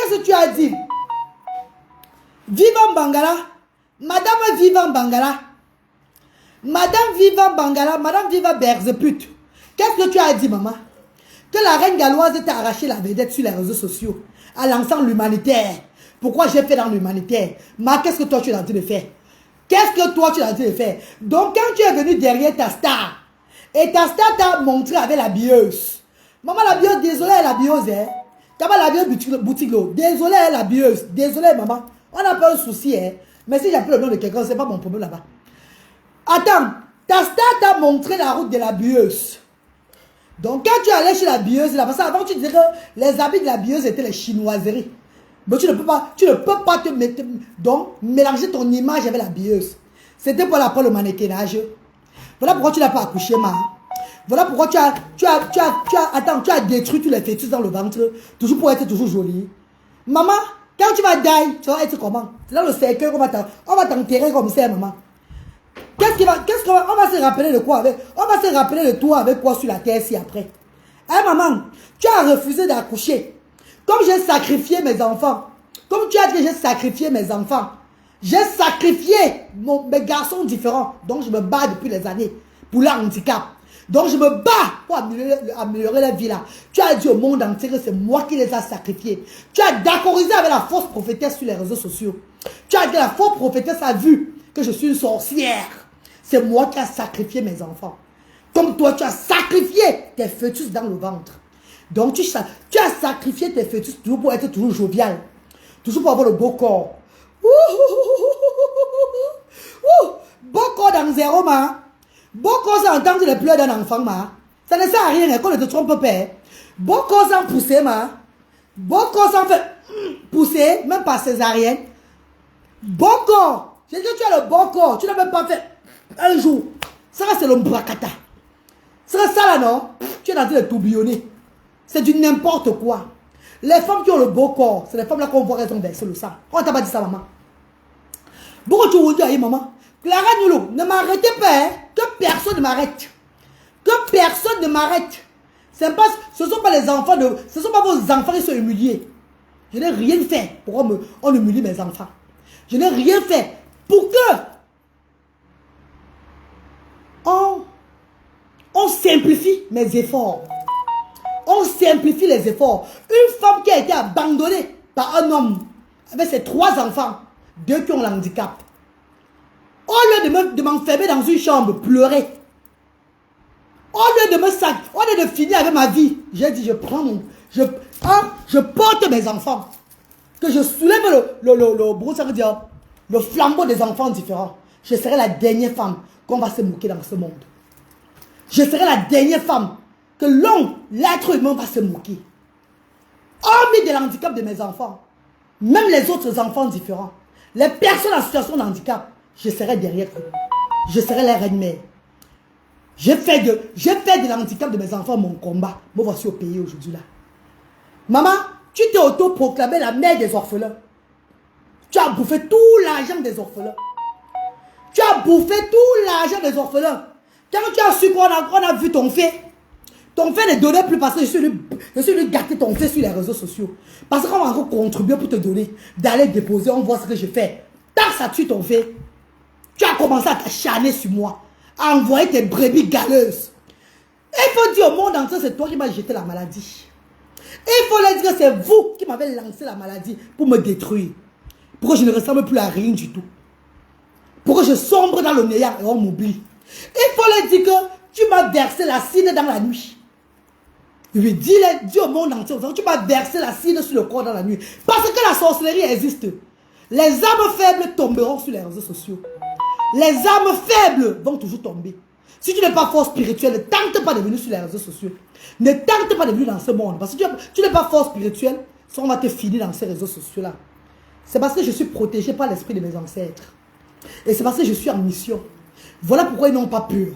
qu'est-ce que tu as dit? Vivant Bangala. Madame Vivant Bangala. Madame Vivant Bangala. Madame Vivant Berzepute. Qu'est-ce que tu as dit, maman? Que la reine galloise t'a arraché la vedette sur les réseaux sociaux. À l'ensemble l'humanitaire. Pourquoi j'ai fait dans l'humanitaire? Ma, qu'est-ce que toi tu es en train de faire? Qu'est-ce que toi tu es en train de faire? Donc quand tu es venu derrière ta star, et ta star t'a montré avec la bieuse. Maman la bieuse, désolée la bieuse, hein. Comment la bieuse boutique l'eau? Désolée la bieuse, désolée maman. On n'a pas un souci, hein. Mais si j'appelle le nom de quelqu'un, c'est pas mon problème là-bas. Attends, ta star t'a montré la route de la bieuse. Donc quand tu allais chez la bieuse, là, parce qu'avant tu disais que les habits de la bieuse étaient les chinoiseries. Mais tu ne peux pas te mettre, donc mélanger ton image avec la bieuse. C'était pour le mannequinage. Voilà pourquoi tu n'as pas accouché, ma. Voilà pourquoi tu as détruit tous les fœtus dans le ventre, toujours pour être toujours jolie. Maman, quand tu vas die, tu vas être comment? C'est dans le cercueil qu'on va t'enterrer comme ça, maman. On va se rappeler de quoi avec? On va se rappeler de toi avec quoi sur la terre si après? Hein, maman, tu as refusé d'accoucher. Comme j'ai sacrifié mes enfants, comme tu as dit que j'ai sacrifié mes enfants, j'ai sacrifié mes garçons différents. Donc je me bats depuis des années pour leur handicap. Donc je me bats pour améliorer la vie là. Tu as dit au monde entier que c'est moi qui les ai sacrifiés. Tu as d'accordisé avec la fausse prophétesse sur les réseaux sociaux. Tu as dit que la fausse prophétesse a vu que je suis une sorcière. C'est moi qui ai sacrifié mes enfants. Comme toi, tu as sacrifié tes fœtus dans le ventre. Donc, tu as sacrifié tes fœtus toujours pour être toujours jovial. Toujours pour avoir le beau corps. Beau corps dans zéro, ma. Beau corps sans entendre les pleurs d'un enfant, ma. Ça ne sert à rien, qu'on ne te trompe pas. Beau corps sans pousser, ma. Beau corps sans faire pousser, même pas césarienne. Beau corps. J'ai dit que tu as le bon corps. Tu n'as même pas fait un jour. Ça, c'est le mbrakata. C'est ça là, non? Tu es en train de tourbillonner. C'est du n'importe quoi. Les femmes qui ont le beau corps, c'est les femmes là qu'on voit qu'elles ont versé le sang. On t'a pas dit ça, maman. Pourquoi tu vous dis, maman? Clara Nulou, ne m'arrêtez pas, hein? Que personne ne m'arrête. Que personne ne m'arrête. Ce ne sont pas les enfants de. Ce ne sont pas vos enfants qui sont humiliés. Je n'ai rien fait pour on humilie mes enfants. Je n'ai rien fait pour que on simplifie mes efforts. On simplifie les efforts. Une femme qui a été abandonnée par un homme avec ses 3 enfants, 2 qui ont le handicap. Au lieu de m'enfermer dans une chambre, pleurer. Au lieu de finir avec ma vie, j'ai dit, je porte mes enfants. Que je soulève le flambeau des enfants différents. Je serai la dernière femme qu'on va se moquer dans ce monde. Je serai la dernière femme que l'être humain va se moquer. Hormis de l'handicap de mes enfants, même les autres enfants différents, les personnes en situation de handicap, je serai derrière eux. Je serai la reine-mère. J'ai fait de l'handicap de mes enfants mon combat. Me voici au pays aujourd'hui là. Maman, tu t'es auto-proclamée la mère des orphelins. Tu as bouffé tout l'argent des orphelins. Tu as bouffé tout l'argent des orphelins. Quand tu as su qu'on a vu ton fait ne donnait plus parce que je suis venu gâter ton fait sur les réseaux sociaux. Parce qu'on va encore contribuer pour te donner, d'aller déposer, on voit ce que je fais. Tant que ça tue ton fait, tu as commencé à t'acharner sur moi, à envoyer tes brebis galeuses. Et il faut dire au monde entier, c'est toi qui m'as jeté la maladie. Et il faut leur dire que c'est vous qui m'avez lancé la maladie pour me détruire. Pour que je ne ressemble plus à rien du tout. Pour que je sombre dans le néant et on m'oublie. Il faut leur dire que tu m'as versé la cine dans la nuit. Oui, dis au monde entier, tu m'as versé la cine sur le corps dans la nuit. Parce que la sorcellerie existe. Les âmes faibles tomberont sur les réseaux sociaux. Les âmes faibles vont toujours tomber. Si tu n'es pas fort spirituel, ne tente pas de venir sur les réseaux sociaux. Ne tente pas de venir dans ce monde. Parce que tu n'es pas fort spirituel, on va te finir dans ces réseaux sociaux-là. C'est parce que je suis protégé par l'esprit de mes ancêtres. Et c'est parce que je suis en mission. Voilà pourquoi ils n'ont pas peur.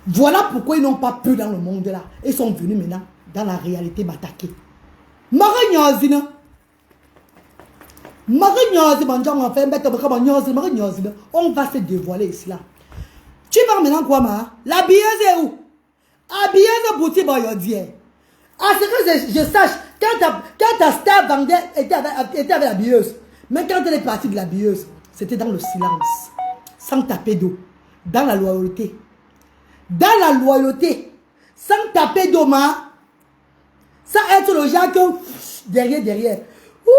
Voilà pourquoi ils n'ont pas peur dans le monde là. Ils sont venus maintenant dans la réalité m'attaquer. On va se dévoiler ici là. Tu vas maintenant quoi, ma? La billeuse est où? La billeuse boutique, à ce que je sache, quand ta star vendait, était avec la billeuse. Mais quand elle est partie de la billeuse, c'était dans le silence. Sans taper d'eau. Dans la loyauté. Dans la loyauté. Sans taper d'eau, ma. Sans être le genre que derrière. Ouh.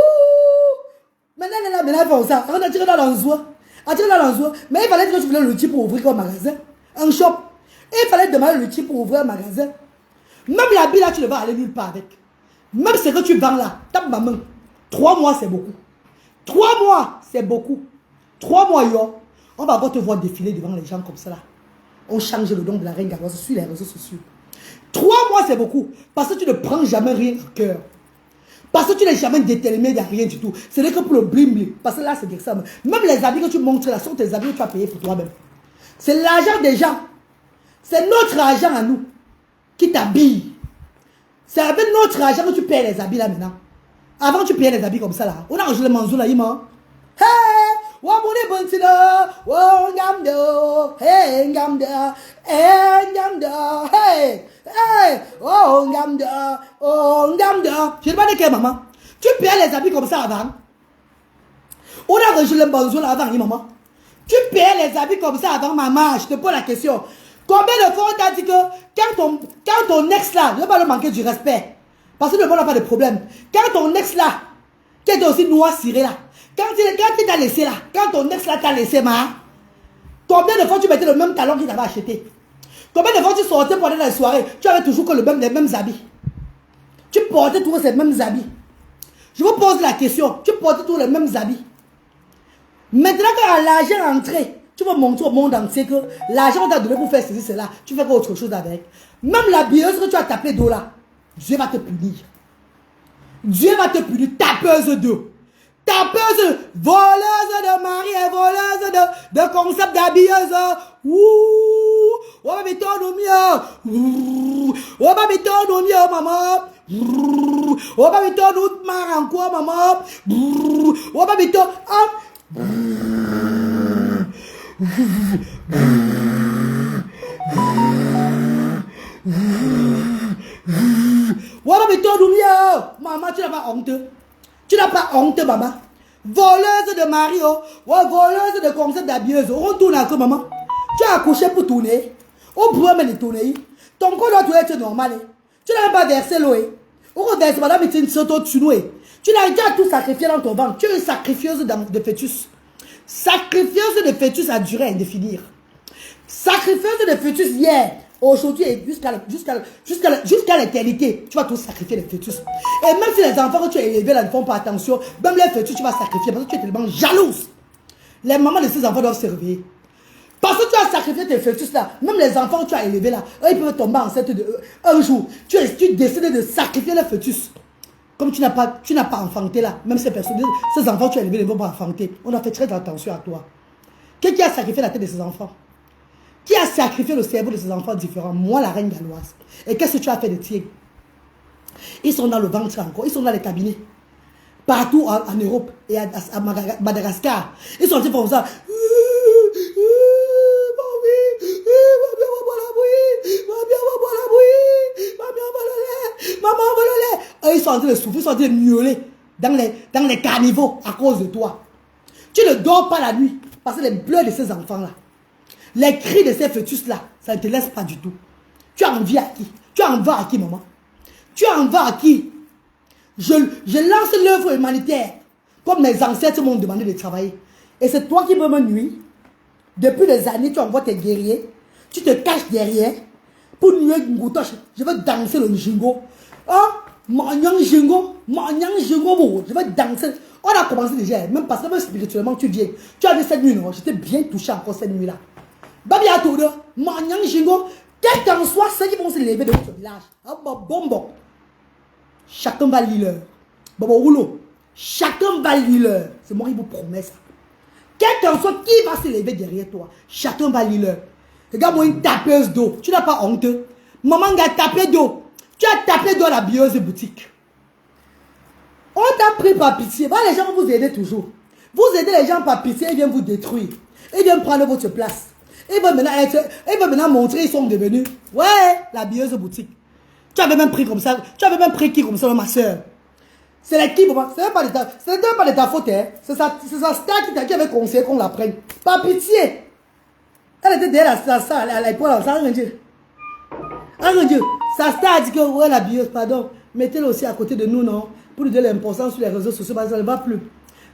Maintenant, il faut ça. On a tiré dans l'enzois. Mais il fallait que tu voulais le type pour ouvrir un magasin. Un shop. Et il fallait demander le type pour ouvrir un magasin. Même l'habit là, tu ne vas aller nulle part avec. Même ce que tu vends là, tape ma main. 3 mois, c'est beaucoup. 3 mois, c'est beaucoup. 3 mois, yo. On va encore te voir défiler devant les gens comme ça là. On change le nom de la reine Galoise sur les réseaux sociaux. 3 mois, c'est beaucoup. Parce que tu ne prends jamais rien au cœur. Parce que tu n'es jamais déterminé de rien du tout. Ce n'est que pour le bling. Parce que là, c'est ça. Même les habits que tu montres là sont tes habits que tu as payés pour toi-même. C'est l'argent des gens. C'est notre argent à nous qui t'habille. C'est avec notre argent que tu payes les habits là maintenant. Avant, tu payais les habits comme ça là. On a rangé le manzou là, Ima. Hey! Wamune Bonsida! Wangamdo! Hey! Ngamda! Hey! Ngamda! Hey! Hey! Oh! Ngamda! Oh! Ngamda! Je ne sais pas de quelle maman. Tu payais les habits comme ça avant. On a rangé le manzou là avant, maman. Tu payais les habits comme ça avant, maman. Je te pose la question. Combien de fois on t'a dit que quand ton ex là, je ne vais pas le manquer du respect. Parce que le monde n'a pas de problème. Quand ton ex là, qui est aussi noir ciré là, quand il t'a laissé là, quand ton ex là t'a laissé, combien de fois tu mettais le même talon qu'il t'avait acheté? Combien de fois tu sortais pour aller dans les soirées, tu avais toujours que les mêmes habits? Tu portais toujours ces mêmes habits. Je vous pose la question, tu portais toujours les mêmes habits. Maintenant quand l'argent est entré, tu vas montrer au monde entier que l'argent t'a donné pour faire ceci, cela, tu fais autre chose avec. Même la billeuse que tu as tapée d'eau là, Dieu va te punir. Dieu va te punir, tapeuse d'eau. Tapeuse, voleuse de mari et voleuse de concept d'habilleuse. Ouh, on va mettre au mieux. On va mettre au mieux, maman. On va mettre au mar en quoi, maman. On va mettre voilà, mais toi, maman, tu n'as pas honte. Tu n'as pas honte, maman. Voleuse de Mario, voleuse de concept d'habilleuse. On tourne à quoi, maman? Tu as accouché pour tourner. On pourrait même tourner. Ton corps doit être normal. Tu n'as pas versé l'eau. On verse, madame, tu n'as déjà tout sacrifié dans ton ventre. Tu es une sacrifieuse de fœtus. Sacrifieuse de fœtus à durée indéfinie. Sacrifieuse de fœtus hier. Aujourd'hui et jusqu'à l'éternité, tu vas tout sacrifier les fœtus. Et même si les enfants que tu as élevés là ne font pas attention, même les fœtus tu vas sacrifier parce que tu es tellement jalouse. Les mamans de ces enfants doivent se réveiller. Parce que tu as sacrifié tes fœtus là, même les enfants que tu as élevés là, eux ils peuvent tomber enceinte un jour. Tu décides de sacrifier les fœtus. Comme tu n'as pas enfanté là, même ces personnes, ces enfants que tu as élevés ne vont pas enfanter. On a fait très attention à toi. Qui a sacrifié la tête de ces enfants? Qui a sacrifié le cerveau de ces enfants différents? Moi, la reine galloise. Et qu'est-ce que tu as fait de tiens? Ils sont dans le ventre encore. Ils sont dans les cabinets. Partout en Europe et à Madagascar. Ils sont comme ça. Maman, va le lait. Et ils sont en train de souffrir, ils sont en train de miauler dans les caniveaux à cause de toi. Tu ne dors pas la nuit parce que les pleurs de ces enfants-là, les cris de ces fœtus-là, ça ne te laisse pas du tout. Tu as envie à qui? Tu as envie à qui, maman? Tu as envie à qui? Je lance l'œuvre humanitaire comme mes ancêtres m'ont demandé de travailler. Et c'est toi qui peux me nuire. Depuis des années, tu envoies tes guerriers. Tu te caches derrière pour nuire Ngoutoche. Je veux danser le jingo. Hein? Manyang jingo. Je veux danser. On a commencé déjà, même parce que même spirituellement, tu viens. Tu as vu cette nuit, non? J'étais bien touché encore cette nuit-là. Babi à tout, Manyang jingo. Quel qu'en soit ceux qui vont se lever de votre village. Bon. Chacun va lire leur. Bobo rouleau. Chacun va lire leur. C'est moi qui vous promets ça. Quel qu'en soit qui va se lever derrière toi. Chacun va lire leur. Regarde-moi une tapeuse d'eau. Tu n'as pas honte. Maman a tapé d'eau. Tu as tapé d'eau à la billeuse boutique. On t'a pris par pitié. Bah, les gens vont vous aider toujours. Vous aidez les gens par pitié, ils viennent vous détruire. Ils viennent prendre votre place. Ils veulent maintenant montrer, ils sont devenus. Ouais, la billeuse boutique. Tu avais même pris comme ça. Tu avais même pris qui comme ça, ma soeur? C'est l'équipe, ce n'est pas de ta faute. Hein. C'est sa star qui avait conseillé qu'on la prenne. Pas pitié. Elle était derrière la star, elle a l'épaule, ça n'a rien dit. Rien dit. Sa star a dit que, ouais, la billeuse, pardon, mettez-le aussi à côté de nous, non? Pour lui donner l'importance sur les réseaux sociaux, parce que ça ne va plus.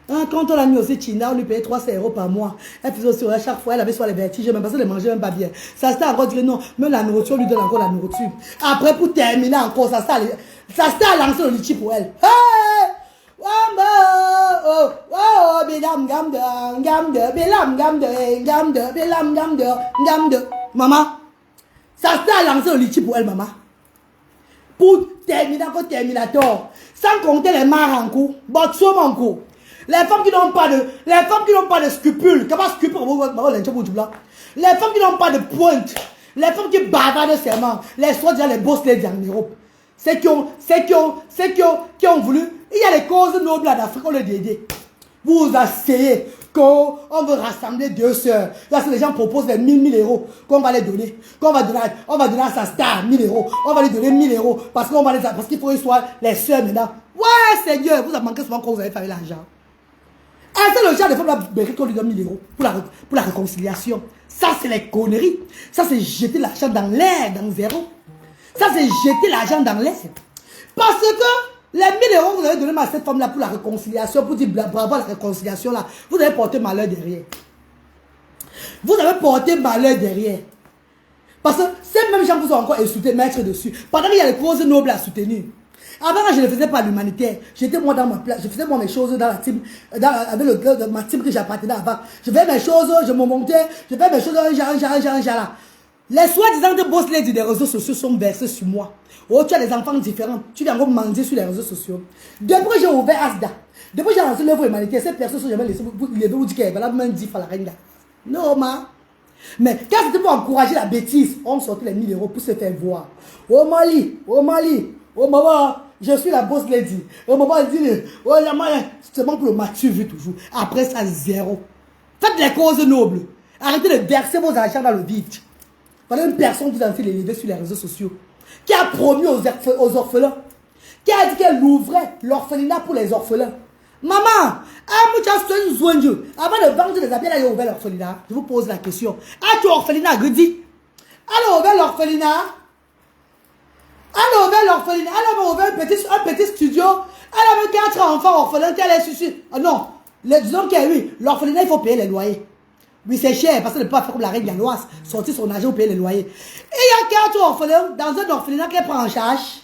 Hein, quand on a mis aussi China, on lui payait 300 € par mois. Elle faisait aussi, à chaque fois, elle avait soit les vertiges, même parce qu'elle ne mangeait même pas bien. Sa star a encore dit que non, même la nourriture, on lui donne encore la nourriture. Après, pour terminer encore, sa star a lancé le litchi pour elle. Hey! Maman, sa star a lancé le litchi pour elle, maman. Pour terminer encore Terminator. Sans compter les marres en cours, mon cours. Les femmes qui n'ont pas de scrupules, comment scrupules, les femmes qui n'ont pas de pointe, les femmes qui bavardent seulement, les soins déjà les boss ladies en Europe, c'est qui ont voulu, il y a les causes nobles en Afrique, on les dédie. Vous vous asseyez, qu'on veut rassembler 2 sœurs. Là, les gens proposent les 1000 € qu'on va les donner. On va donner à sa star 1000 €. On va lui donner 1000 € parce qu'il faut qu'ils soient les sœurs maintenant. Ouais, Seigneur, vous avez manqué souvent quand vous avez fait l'argent. C'est le genre de femme là, qu'on lui donne 1000 € pour la réconciliation. Ça, c'est les conneries. Ça, c'est jeter l'argent dans l'air, dans zéro. Ça, c'est jeter l'argent dans l'air. Parce que les 1000 € que vous avez donné à cette femme-là pour la réconciliation, pour dire bravo à la réconciliation là, vous avez porté malheur derrière. Vous avez porté malheur derrière. Parce que ces mêmes gens vous ont encore insulté, mettre dessus. Pendant qu'il y a les causes nobles à soutenir. Avant, je ne le faisais pas l'humanitaire. J'étais moi dans ma place. Je faisais moi mes choses dans la team, avec ma team que j'appartenais avant. Je faisais mes choses, je me montais, je faisais mes choses, là. Les soi-disant de boss ladies des réseaux sociaux sont versés sur moi. Oh, tu as des enfants différents. Tu viens encore mendier sur les réseaux sociaux. Depuis que j'ai ouvert Asda, depuis que j'ai lancé l'œuvre humanitaire, ces personnes sont jamais laissées. Vous dites qu'elle va même dire à la reine. Non, ma. Mais quand c'était pour encourager la bêtise, on sortait les 1000 € pour se faire voir. Oh Mali, oh maman, je suis la boss lady. Oh maman, elle dit, oh la maman, c'est seulement pour le mature vu toujours. Après ça, zéro. Faites les causes nobles. Arrêtez de verser vos argent dans le vide. Voilà une personne qui vous a fait les lever sur les réseaux sociaux, qui a promis aux orphelins, qui a dit qu'elle ouvrait l'orphelinat pour les orphelins. Maman, avant de vendre des habits, elle a ouvert l'orphelinat. Je vous pose la question. As-tu orphelinat, Gudi? Elle a ouvert l'orphelinat. Elle a ouvert l'orphelinat. Elle a ouvert un petit studio. Elle avait 4 enfants orphelins qu'elle a suicidé. Ah non, disons que oui, l'orphelinat, il faut payer les loyers. Oui, c'est cher parce qu'elle ne peut pas faire comme la reine galloise, sortir son argent pour payer les loyers. Et il y a 4 orphelins dans un orphelinat qu'elle prend en charge.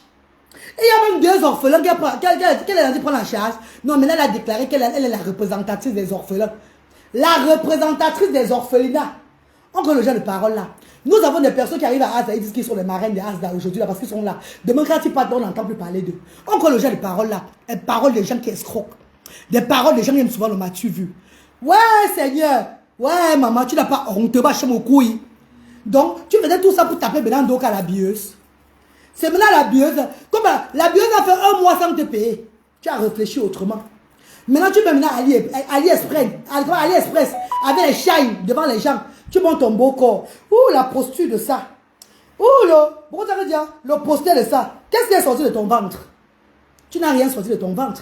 Et il y a même 2 orphelins qu'elle a dit prendre en charge. Non, mais là, elle a déclaré qu'elle est la représentatrice des orphelins. La représentatrice des orphelinats. Encore le genre de parole là. Nous avons des personnes qui arrivent à Asda, ils disent qu'ils sont les marraines de Asda aujourd'hui là parce qu'ils sont là. Demain, quand ils partent, on n'entend plus parler d'eux. Encore le genre de parole là. Des paroles des gens qui escroquent. Des paroles des gens qui aiment souvent le m'as-tu vu. Ouais, Seigneur. Ouais, maman, tu n'as pas honte, tu vas chez mon couille. Donc, tu faisais tout ça pour taper maintenant donc à la bieuse. C'est maintenant la bieuse. Comme la bieuse a fait 1 mois sans te payer. Tu as réfléchi autrement. Maintenant, tu mets maintenant AliExpress avec les shines devant les gens. Tu montes ton beau corps. Ouh, la posture de ça. Ouh, pourquoi ça veut dire le poster de ça? Qu'est-ce qui est sorti de ton ventre? Tu n'as rien sorti de ton ventre.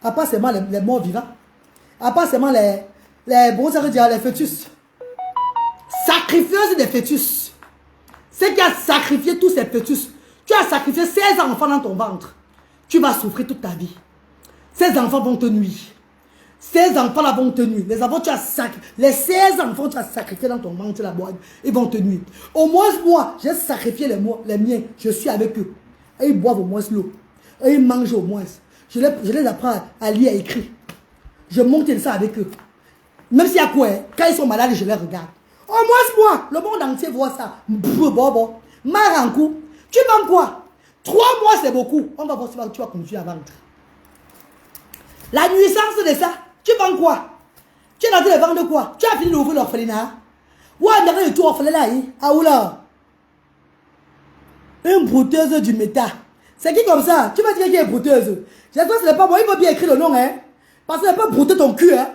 À part seulement les morts vivants. À part seulement les fœtus. Sacrifieuse des fœtus. C'est qui a sacrifié tous ces fœtus. Tu as sacrifié 16 enfants dans ton ventre. Tu vas souffrir toute ta vie. Ces enfants vont te nuire. Ces enfants-là vont te nuire. Les enfants, les 16 enfants, tu as sacrifié dans ton ventre la boîte. Ils vont te nuire. Au moins, moi, j'ai sacrifié les miens. Je suis avec eux. Et ils boivent au moins l'eau. Et ils mangent au moins. Je les apprends à lire et écrire. Je monte ça avec eux. Même s'il y a quoi, quand ils sont malades, je les regarde. Au moins, moi, le monde entier voit ça. Marankou, tu vends quoi? 3 mois, c'est beaucoup. On va voir si tu vas continuer à vendre. La nuisance de ça, tu vends quoi? Tu es en train de vendre quoi? Tu as fini d'ouvrir l'orphelinat? Ouais, on a tout orphelinat. Ah, oula. Une brouteuse du méta. C'est qui comme ça? Tu vas dire qui est brouteuse? J'espère que ce n'est pas moi. Il faut bien écrire le nom, hein. Parce que ce n'est pas brouter ton cul, hein.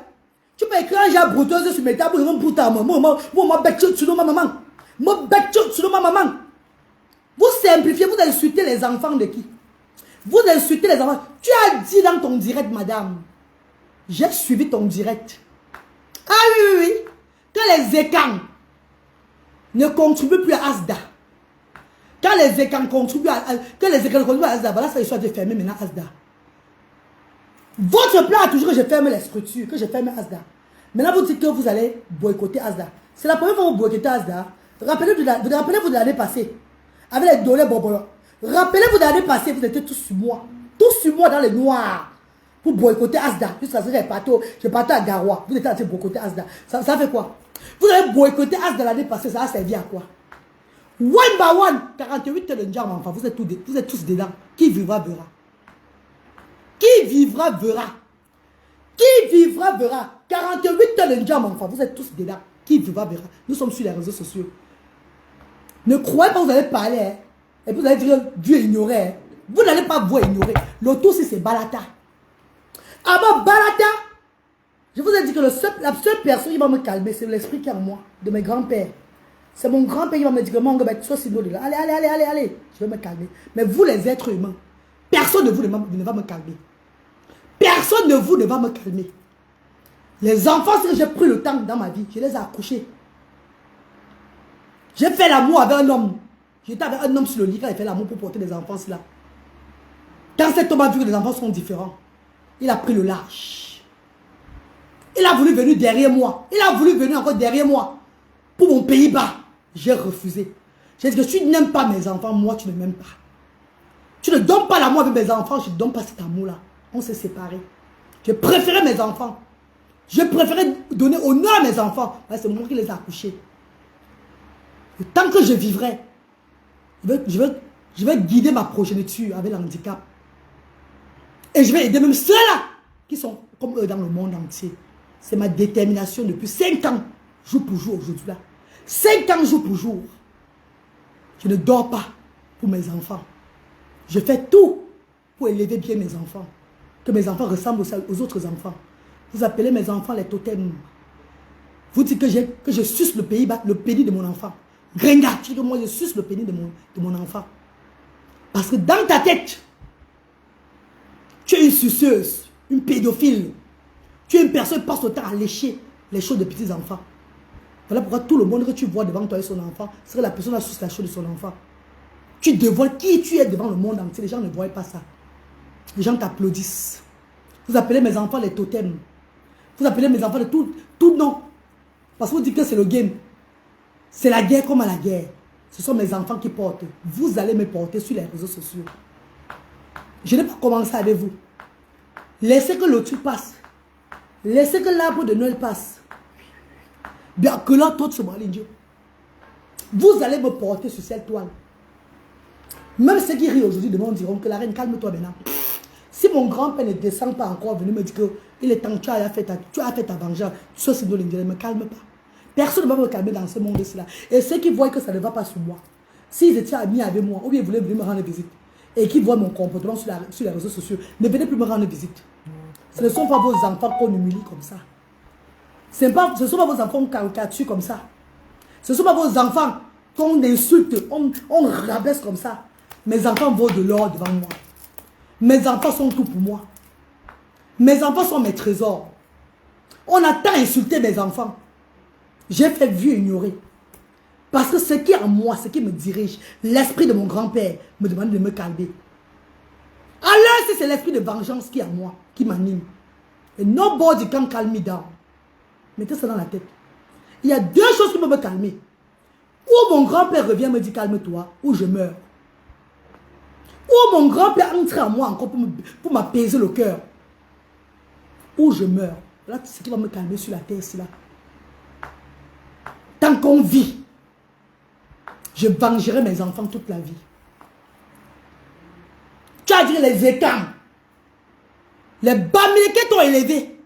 Tu peux écrire un genre brouteuse sur méta pour une brouter à moi. Moi, bec sur ma maman. Moi, bec sur ma maman. Vous simplifiez, vous insultez les enfants de qui? Vous insultez les enfants. Tu as dit dans ton direct, madame. J'ai suivi ton direct. Ah oui, oui, oui. Que les écans ne contribuent plus à Asda. Quand les écans contribuent à Asda, voilà, ça, ils sont fermés maintenant Asda. Votre plan a toujours que je ferme les structures, que je ferme Asda. Maintenant, vous dites que vous allez boycotter Asda. C'est la première fois que vous boycottez Asda. Rappelez-vous de l'année passée. Avec les données bonbons. Rappelez-vous de l'année passée, vous étiez tous sur moi. Tous sur moi dans les noirs. Pour boycotter Asda. Jusqu'à ce que je partais à Garoua. Vous étiez en train de boycotter Asda. Ça fait quoi? Vous avez boycotté Asda l'année passée. Ça a servi à quoi? One by one. 48 heures de Ndjam, enfin. Vous êtes tous dedans. Qui vivra, verra. Qui vivra, verra. Qui vivra, verra. 48 heures de Ndjam, enfin. Vous êtes tous dedans. Qui vivra, verra. Nous sommes sur les réseaux sociaux. Ne croyez pas que vous allez parler. Hein, et vous allez dire Dieu ignorait. Hein. Vous n'allez pas vous ignorer. L'auto, c'est Balata. Ah bah, Balata. Je vous ai dit que la seule personne qui va me calmer, c'est l'esprit qui est en moi, de mes grands-pères. C'est mon grand-père qui va me dire que mon gars, sois sinon de là. Allez. Je vais me calmer. Mais vous, les êtres humains, personne de vous ne va me calmer. Personne de vous ne va me calmer. Les enfants, c'est que j'ai pris le temps dans ma vie. Je les ai accouchés. J'ai fait l'amour avec un homme. J'étais avec un homme sur le lit quand il fait l'amour pour porter les enfants là. Quand cet homme a vu que les enfants sont différents, il a pris le large. Il a voulu venir derrière moi. Il a voulu venir encore derrière moi. Pour mon Pays-Bas. J'ai refusé. J'ai dit que tu n'aimes pas mes enfants, moi tu ne m'aimes pas. Tu ne donnes pas l'amour avec mes enfants, je ne donne pas cet amour-là. On s'est séparés. Je préférais mes enfants. Je préférais donner honneur à mes enfants. C'est moi qui les ai accouchés. Et tant que je vivrai, je vais guider ma progéniture avec le handicap. Et je vais aider même ceux-là qui sont comme eux dans le monde entier. C'est ma détermination depuis 5 ans, jour pour jour aujourd'hui là. 5 ans jour pour jour. Je ne dors pas pour mes enfants. Je fais tout pour élever bien mes enfants. Que mes enfants ressemblent aux autres enfants. Vous appelez mes enfants les totems. Vous dites que je suce le pénis de mon enfant. Gringa, tu dis que moi je suce le pénis de mon enfant. Parce que dans ta tête, tu es une suceuse, une pédophile. Tu es une personne qui passe le temps à lécher les choses de petits enfants. Voilà pourquoi tout le monde que tu vois devant toi et son enfant, c'est que la personne a suce la chose de son enfant. Tu dévoiles qui tu es devant le monde entier. Les gens ne voient pas ça. Les gens t'applaudissent. Vous appelez mes enfants les totems. Vous appelez mes enfants de tout nom. Parce que vous dites que c'est le game. C'est la guerre comme à la guerre. Ce sont mes enfants qui portent. Vous allez me porter sur les réseaux sociaux. Je n'ai pas commencé avec vous. Laissez que l'autre passe. Laissez que l'arbre de Noël passe. Bien que là, tout se maligne. Vous allez me porter sur cette toile. Même ceux qui rient aujourd'hui demain diront que la reine, calme-toi maintenant. Si mon grand-père ne descend pas encore, venir me dire qu'il est temps que tu as fait ta vengeance, ça c'est de l'indien, ne me calme pas. Personne ne va me calmer dans ce monde-là. Et ceux qui voient que ça ne va pas sur moi, s'ils étaient amis avec moi, ou bien ils voulaient venir me rendre visite, et qui voient mon comportement sur les réseaux sociaux, ne venez plus me rendre visite. Ce ne sont pas vos enfants qu'on humilie comme ça. Ce ne sont pas vos enfants qu'on caricature comme ça. Ce ne sont pas vos enfants qu'on insulte, on rabaisse comme ça. Mes enfants vont de l'or devant moi. Mes enfants sont tout pour moi. Mes enfants sont mes trésors. On a tant insulté mes enfants. J'ai fait vieux ignorer. Parce que ce qui est en moi, ce qui me dirige, l'esprit de mon grand-père me demande de me calmer. Alors si c'est l'esprit de vengeance qui est en moi, qui m'anime. Et nobody can calm me down. Mettez ça dans la tête. Il y a 2 choses qui peuvent me calmer. Ou mon grand-père revient me dire calme-toi, ou je meurs. Ou mon grand-père entre en moi encore pour m'apaiser le cœur. Ou je meurs. Là, c'est ce qui va me calmer sur la terre, c'est là. Tant qu'on vit, je vengerai mes enfants toute la vie. Tu as dit les étangs. Les Bamileke t'ont élevé.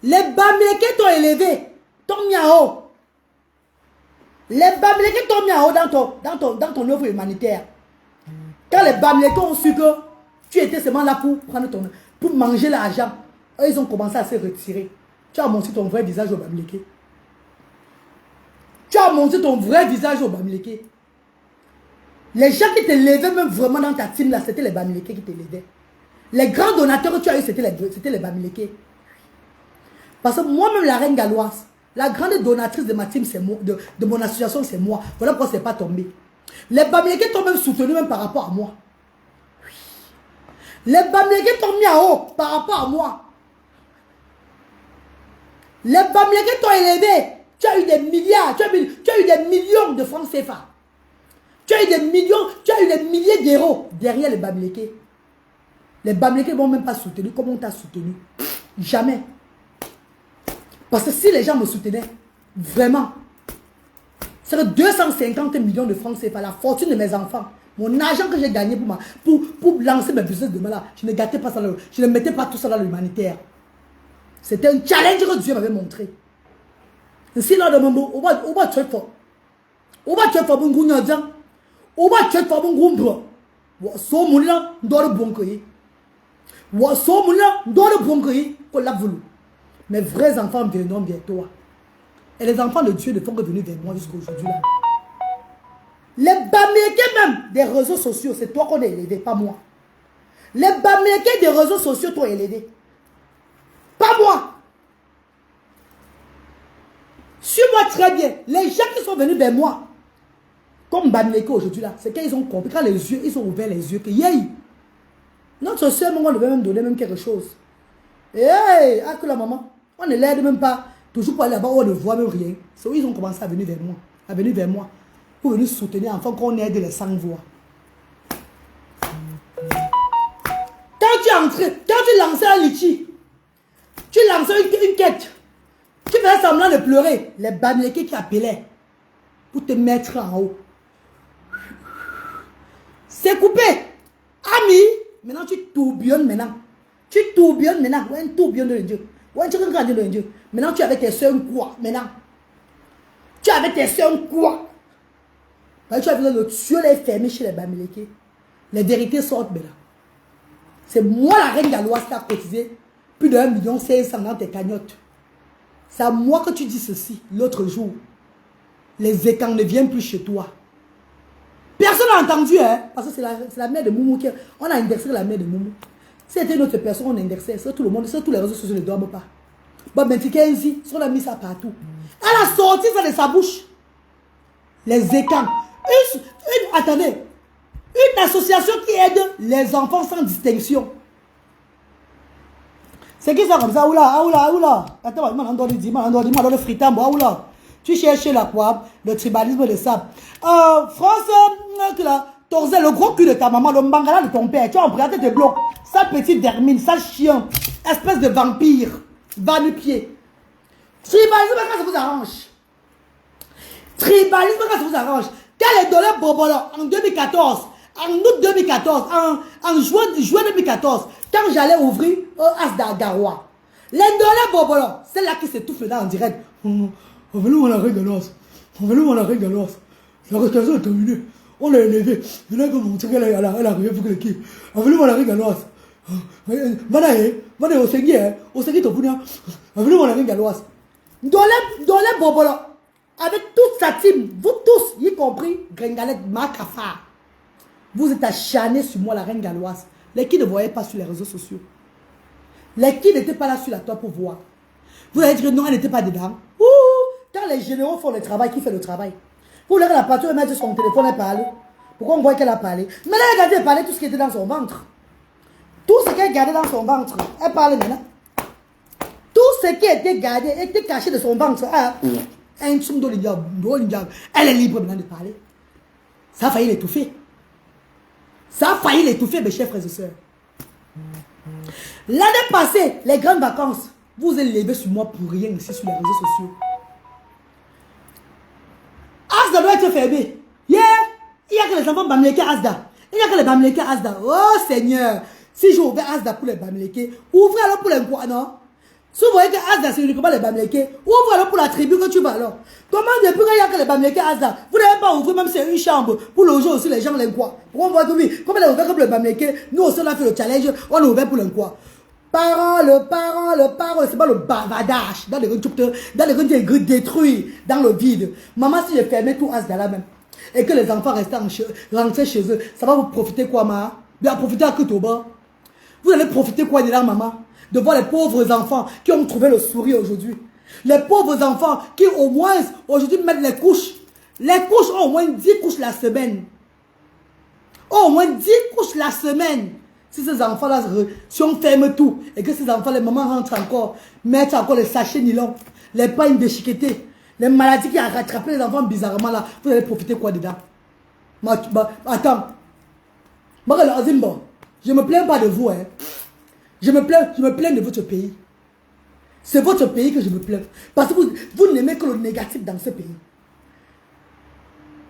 Les Bamileke t'ont élevé. Ton miao. Les Bamileke t'ont mis en haut dans ton œuvre humanitaire. Quand les Bamileke ont su que tu étais seulement là pour manger l'argent, eux, ils ont commencé à se retirer. Tu as montré ton vrai visage au Bamileke. Tu as montré ton vrai visage au Bamileke. Les gens qui te levaient même vraiment dans ta team là, c'était les Bamileke qui te levaient. Les grands donateurs que tu as eu, c'était les Bamileke. Parce que moi-même, la reine galloise, la grande donatrice de ma team, c'est moi, de mon association, c'est moi. Voilà pourquoi c'est pas tombé. Les Bamileke t'ont même soutenu même par rapport à moi. Les Bamileke t'ont mis en haut par rapport à moi. Les Bamileke t'ont élevé. Tu as eu des milliards, tu as eu des millions de francs CFA. Tu as eu des millions, tu as eu des milliers d'euros derrière les Bamileke. Les Bamileke ne vont même pas soutenir comme on t'a soutenu. Jamais. Parce que si les gens me soutenaient, vraiment, c'est 250 millions de francs CFA, la fortune de mes enfants. Mon argent que j'ai gagné pour lancer mes business demain là, je ne gâtais pas ça, je ne mettais pas tout ça dans l'humanitaire. C'était un challenge que Dieu m'avait montré. Si là, on va tuer fort. On va tuer fort, on va tuer fort, on va tuer fort, on va so moulin, d'or bon cueillir. So moulin, d'or bon cueillir, qu'on l'a voulu. Mes vrais enfants viendront bientôt. Et les enfants de Dieu ne font que venir vers moi jusqu'à aujourd'hui. Les Bamileke même des réseaux sociaux, c'est toi qu'on a élevé, pas moi. Les Bamileke des réseaux sociaux t'ont élevé. Pas moi. Suis-moi très bien. Les gens qui sont venus vers moi, comme Bamileke aujourd'hui là, c'est qu'ils ont compris, quand ils ont ouvert les yeux, que yay, notre soeur, on devait même donner même quelque chose. Hey, à que la maman, on ne l'aide même pas. Toujours pour aller là-bas, on ne voit même rien. C'est où ils ont commencé à venir vers moi. Pour venir soutenir, enfin qu'on aide les sans-voix. Quand tu es entré, quand tu lançais un litchi, tu lançais une quête, tu faisais semblant de pleurer. Les Bamileke qui appelaient pour te mettre en haut. C'est coupé. Ami, maintenant tu tourbillonnes maintenant. Tu tourbillonnes maintenant. Ouais, un tourbillon de Dieu. Ouais, tu regardes de Dieu. Maintenant tu es avec tes soeurs quoi? Maintenant. Tu es avec tes soeurs quoi? Tu as besoin de tuer les fermer chez les Bamileke. Les vérités sortent maintenant. C'est moi la reine galloise qui a cotisé plus de 1,5 million dans tes cagnottes. C'est à moi que tu dis ceci l'autre jour. Les écans ne viennent plus chez toi. Personne n'a entendu, hein, parce que c'est la mère de Moumou qui... On a indexé la mère de Moumou. Si c'était une autre personne, on indexait. C'est tout le monde, c'est tous les réseaux sociaux ne dorment pas. Bon, mais Kenzi, on a mis ça partout. Elle a sorti ça de sa bouche. Les écans. Attendez. Une association qui aide les enfants sans distinction. C'est qui ça comme ça? Oula. Attends, le fritambo, oula. Tu cherches la quoi? Le tribalisme de sable. France, Torzel, le gros cul de ta maman, le mangala de ton père. Tu as emprunté tes blocs. Sa petite vermine, sa chien. Espèce de vampire. Va du pied. Tribalisme, quand ça vous arrange. Tribalisme, quand ça vous arrange. Quand les dollars Bobolo, en 2014, en août 2014, en juin 2014, quand j'allais ouvrir Asda Garoua, les dollars Bobolo, c'est là qui s'étouffe là en direct. On va nous la régaloise. La restauration est terminée. On l'a élevé. Il a commencé à l'arrivée pour l'équipe. On va nous la régaloise. Va au Seigneur. Au Seigneur, ton pounia. On va nous la régaloise. Dans les Bobolo, avec toute sa team, vous tous, y compris Grengalette, Makafa, vous êtes acharnés sur moi, la reine galloise. Les qui ne voyaient pas sur les réseaux sociaux. Les qui n'étaient pas là sur la toile pour voir. Vous avez dit que non, elle n'était pas dedans. Ouh, quand les généraux font le travail, qui fait le travail? Vous voulez que la patrouille mette son téléphone et parle. Pourquoi on voit qu'elle a parlé? Mais là, elle a regardé parler tout ce qui était dans son ventre. Tout ce qu'elle gardait dans son ventre, elle parle maintenant. Tout ce qui était gardé, était caché de son ventre. Elle est libre maintenant de parler. Ça a failli l'étouffer. Mes chers frères et sœurs. L'année passée, les grandes vacances, vous êtes levés sur moi pour rien ici sur les réseaux sociaux. Asda doit être fermé. Yeah. Il n'y a que les enfants Bamileke Asda. Il n'y a que les Bamileke Asda. Oh Seigneur. Si j'ai ouvert Asda pour les Bamileke, ouvrez alors pour les quoi, non? Si vous voyez que Asda c'est uniquement les Bamileke, ouvre alors pour la tribu que tu vas alors. Comment depuis qu'il n'y a que les Bamileke Asda, vous n'avez pas ouvert même si c'est une chambre pour loger aussi les gens quoi? Pourquoi on voit que oui, comme elle a ouvert comme les Bamileke, nous aussi on a fait le challenge, on a ouvert pour quoi? Parole, c'est pas le bavardage dans les rues détruits, dans le vide. Maman, si j'ai fermé tout Asda là même, et que les enfants rentraient chez eux, ça va vous profiter quoi, ma? Bien profiter à Kutoba. Vous allez profiter quoi de là, maman? De voir les pauvres enfants qui ont trouvé le sourire aujourd'hui. Les pauvres enfants qui au moins aujourd'hui mettent les couches. Les couches ont au moins 10 couches la semaine. Au moins 10 couches la semaine. Si ces enfants-là, si on ferme tout et que ces enfants, les mamans rentrent encore, mettent encore les sachets nylon, les pagnes déchiquetées, les maladies qui ont rattrapé les enfants bizarrement là, vous allez profiter quoi dedans? Attends. Je ne me plains pas de vous. Hein. Je me plains de votre pays. C'est votre pays que je me plains. Parce que vous n'aimez que le négatif dans ce pays.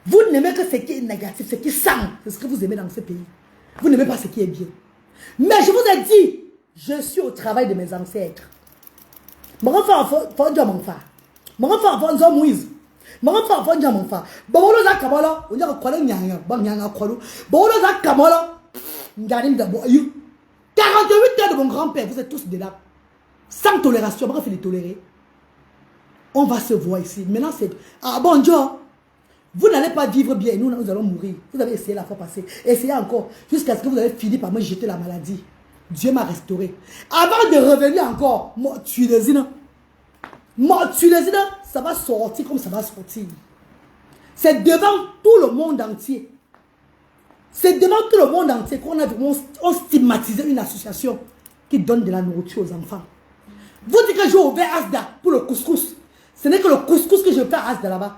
Vous n'aimez que ce qui est négatif, ce qui sent. C'est ce que vous aimez dans ce pays. Vous n'aimez pas ce qui est bien. Mais je vous ai dit, je suis au travail de mes ancêtres. Mon enfant, mon enfant, Moïse. Mon enfant, mon enfant. Bolo za kamala, on dirait quoi le nyanga, nyanga kwalo. Bolo za kamala, ngarim da boyou. 48 heures de mon grand-père, vous êtes tous de là. Sans tolération, on va faire les tolérer. On va se voir ici. Maintenant, c'est... Ah bon Dieu, vous n'allez pas vivre bien, nous allons mourir. Vous avez essayé la fois passée. Essayez encore, jusqu'à ce que vous avez fini par me jeter la maladie. Dieu m'a restauré. Avant de revenir encore, moi, tu les inas. Ça va sortir comme ça va sortir. C'est devant tout le monde entier. C'est devant tout le monde entier qu'on a stigmatisé une association qui donne de la nourriture aux enfants. Vous dites que j'ai ouvert Asda pour le couscous. Ce n'est que le couscous que je fais à Asda là-bas.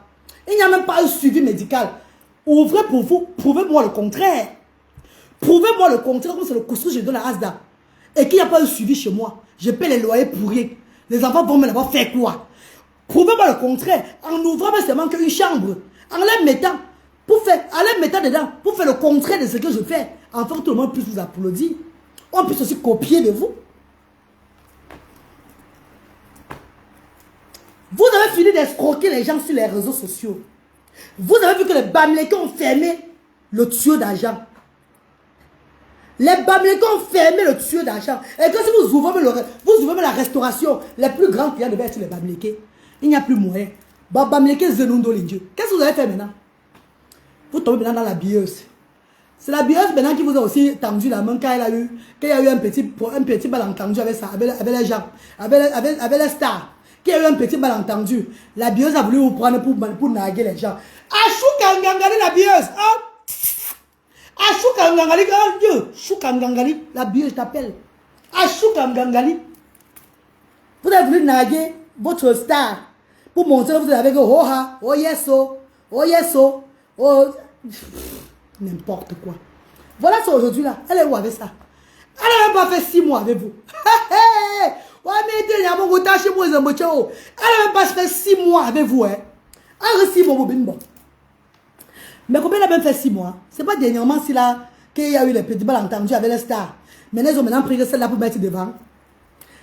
Il n'y a même pas un suivi médical. Ouvrez pour vous, prouvez-moi le contraire. Prouvez-moi le contraire, comme c'est le couscous que je donne à Asda. Et qu'il n'y a pas un suivi chez moi. Je paie les loyers pour rien. Les enfants vont me l'avoir fait quoi? Prouvez-moi le contraire. En ouvrant seulement qu'une chambre. En les mettant, dedans, pour faire le contraire de ce que je fais. Enfin, tout le monde puisse vous applaudir. On puisse aussi copier de vous. Vous avez fini d'escroquer les gens sur les réseaux sociaux. Vous avez vu que les Bamileke ont fermé le tuyau d'argent. Les Bamileke ont fermé le tuyau d'argent. Et que si vous ouvrez la restauration, les plus grands clients devaient être les Bamileke. Il n'y a plus moyen. Bamileke Zenundo Lindieu. Qu'est-ce que vous avez fait maintenant? Vous tombez maintenant dans la bieuse. C'est la bieuse maintenant qui vous a aussi tendu la main quand il y a eu un petit malentendu avec ça, avec les gens, avec les stars. Qui a eu un petit malentendu. La bieuse a voulu vous prendre pour narguer les gens. Achoukangangali la bieuse. Achoukangangali, oh Dieu. Choukangangali, la bieuse t'appelle. Achoukangangali. Vous avez voulu narguer votre star pour montrer que vous avez dit oh ha, oh yes, oh. N'importe quoi. Voilà ça aujourd'hui là. Elle est où avec ça? Elle n'a même pas fait 6 mois avec vous. Elle n'a même pas fait 6 mois avec vous. Hein. Elle a 6 mois. Mais combien elle a même fait 6 mois? C'est pas dernièrement qu'il y a eu les petits malentendus avec les stars. Maintenant, ils ont maintenant pris celle-là pour mettre devant.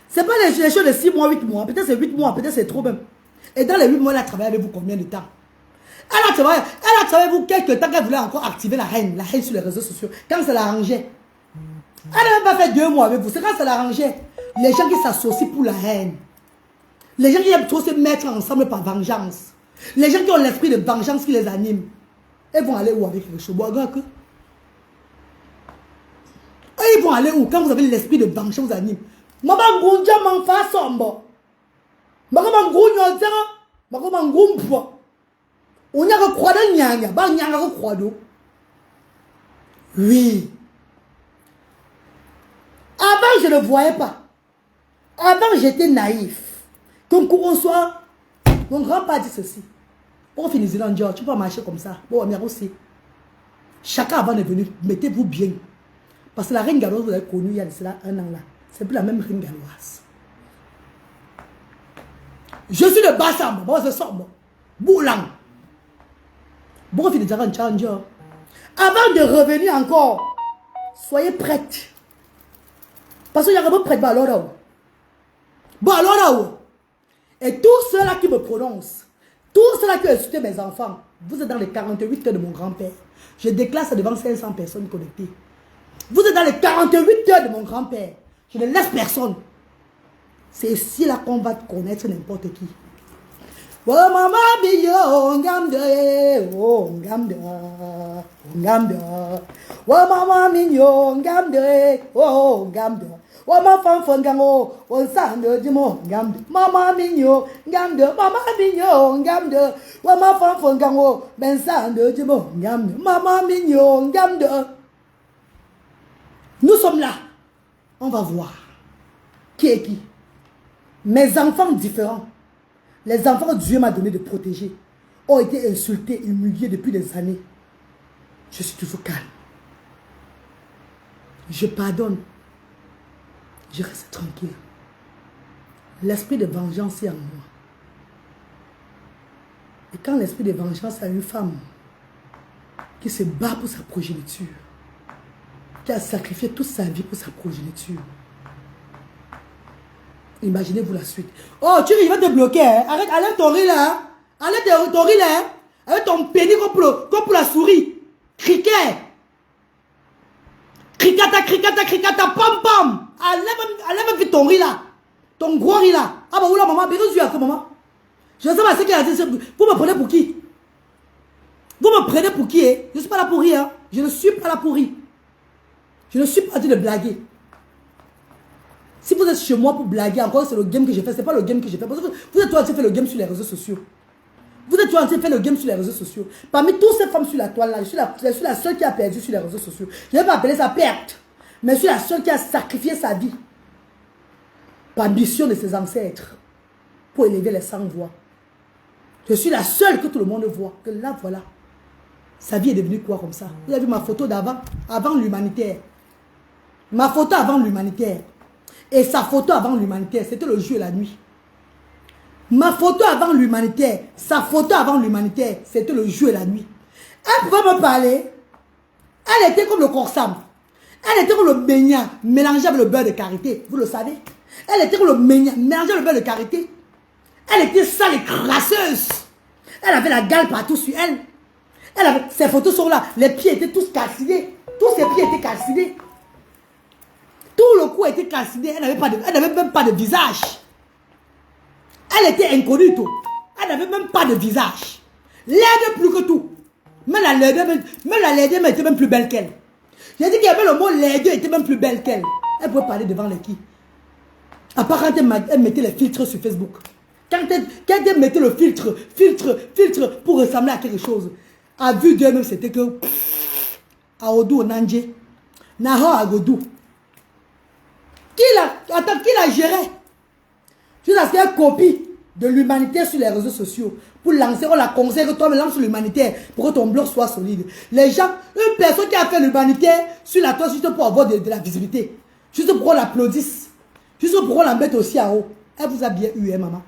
C'est pas les choses de 6 mois, 8 mois. Peut-être c'est 8 mois, peut-être c'est trop même. Et dans les 8 mois, elle a travaillé avec vous combien de temps? Elle a travaillé avec vous quelques temps qu'elle voulait encore activer la haine sur les réseaux sociaux. Quand ça l'arrangeait. Elle n'a même pas fait 2 mois avec vous. C'est quand ça l'arrangeait. Les gens qui s'associent pour la haine. Les gens qui aiment trop se mettre ensemble par vengeance. Les gens qui ont l'esprit de vengeance qui les anime. Ils vont aller où avec les chevaux? Ils vont aller où quand vous avez l'esprit de vengeance qui vous anime? Maman Gounja m'en fait sombre. Maman Gounja Maman Gounja. On y a croix de nyanga. Bah nyanga croix d'eau. Oui. Avant, je ne voyais pas. Avant, j'étais naïf. Comme on soit... Mon grand-père dit ceci. Pour finir, tu peux marcher comme ça. Bon, mais aussi. Chacun avant de venir, mettez-vous bien. Parce que la reine galloise, vous avez connue il y a de cela 1 an là. C'est plus la même reine galloise. Je suis de Bassam. Bon, je sors. Boulang. Bon, finir, un challenger. Avant de revenir encore, soyez prêtes. Parce qu'il y a un prêt. Et tous ceux-là qui me prononcent, tous ceux-là qui ont insulté mes enfants, vous êtes dans les 48 heures de mon grand-père. Je déclare ça devant 500 personnes connectées. Vous êtes dans les 48 heures de mon grand-père. Je ne laisse personne. C'est ici là qu'on va connaître n'importe qui. Oh maman bio, ngamde, oh ngamde, oh ngamde. Oh maman mignon, ngamde, oh ngamde. Oh ma femme fongango, on s'en dit mon ngamde. Maman mignon, ngamde, maman mignon, ngamde. Oh ma femme fongango, ben s'en dit mon ngamde. Maman mignon, ngamde. Nous sommes là. On va voir. Qui est qui? Mes enfants différents. Les enfants que Dieu m'a donné de protéger ont été insultés, humiliés depuis des années. Je suis toujours calme. Je pardonne. Je reste tranquille. L'esprit de vengeance est en moi. Et quand l'esprit de vengeance a une femme qui se bat pour sa progéniture, qui a sacrifié toute sa vie pour sa progéniture, imaginez-vous la suite. Oh, tu il va te bloquer. Hein? Arrête ton riz là. Arrête ton riz là. Hein? Avec ton pénis comme pour la souris. Criquet. Cricata, pom pom. Enlève vite ton riz là. Ton gros riz là. Ah bah oula maman, bérézu à quoi maman? Je ne sais pas ce qu'il a dit. Vous me prenez pour qui? Vous me prenez pour qui? Eh? Je ne suis pas là pour rire. Hein? Je ne suis pas là pour rire. Je ne suis pas dit de blaguer. Si vous êtes chez moi pour blaguer, encore c'est le game que j'ai fait, c'est pas le game que j'ai fait. Parce que vous êtes en train de faire le game sur les réseaux sociaux. Vous êtes en train de faire le game sur les réseaux sociaux. Parmi toutes ces femmes sur la toile là, je suis la seule qui a perdu sur les réseaux sociaux. Je ne vais pas appeler ça perte, mais je suis la seule qui a sacrifié sa vie par mission de ses ancêtres pour élever les 100 voix. Je suis la seule que tout le monde voit. Que là, voilà. Sa vie est devenue quoi comme ça? Vous avez vu ma photo d'avant, avant l'humanitaire. Ma photo avant l'humanitaire. Et sa photo avant l'humanitaire, c'était le jour et la nuit. Ma photo avant l'humanitaire, sa photo avant l'humanitaire, c'était le jour et la nuit. Elle pouvait me parler. Elle était comme le corsam. Elle était comme le beignet mélangé avec le beurre de karité. Vous le savez? Elle était comme le beignet mélangé avec le beurre de karité. Elle était sale et crasseuse. Elle avait la gale partout sur elle. Ses photos sont là. Les pieds étaient tous calcinés. Tous ses pieds étaient calcinés. Tout le cou était calciné. Elle n'avait même pas de visage. Elle était inconnue tout. Elle n'avait même pas de visage. Laide plus que tout. Mais la laide était même plus belle qu'elle. J'ai dit qu'il y avait le mot laide était même plus belle qu'elle. Elle pouvait parler devant les qui? À part quand elle mettait les filtres sur Facebook. Quand elle mettait le filtre pour ressembler à quelque chose. À vue d'elle-même, c'était que Aodou Nanje. Naho Agodou. Qui la gérait? Jusqu'à ce qu'elle copie de l'humanité sur les réseaux sociaux. Pour lancer, on la conseille que toi, me lance l'humanitaire pour que ton blog soit solide. Les gens, une personne qui a fait l'humanitaire sur la toile juste pour avoir de la visibilité. Juste pour qu'on l'applaudisse. Juste pour qu'on la mette aussi en haut. Elle vous a bien eu, hein, maman?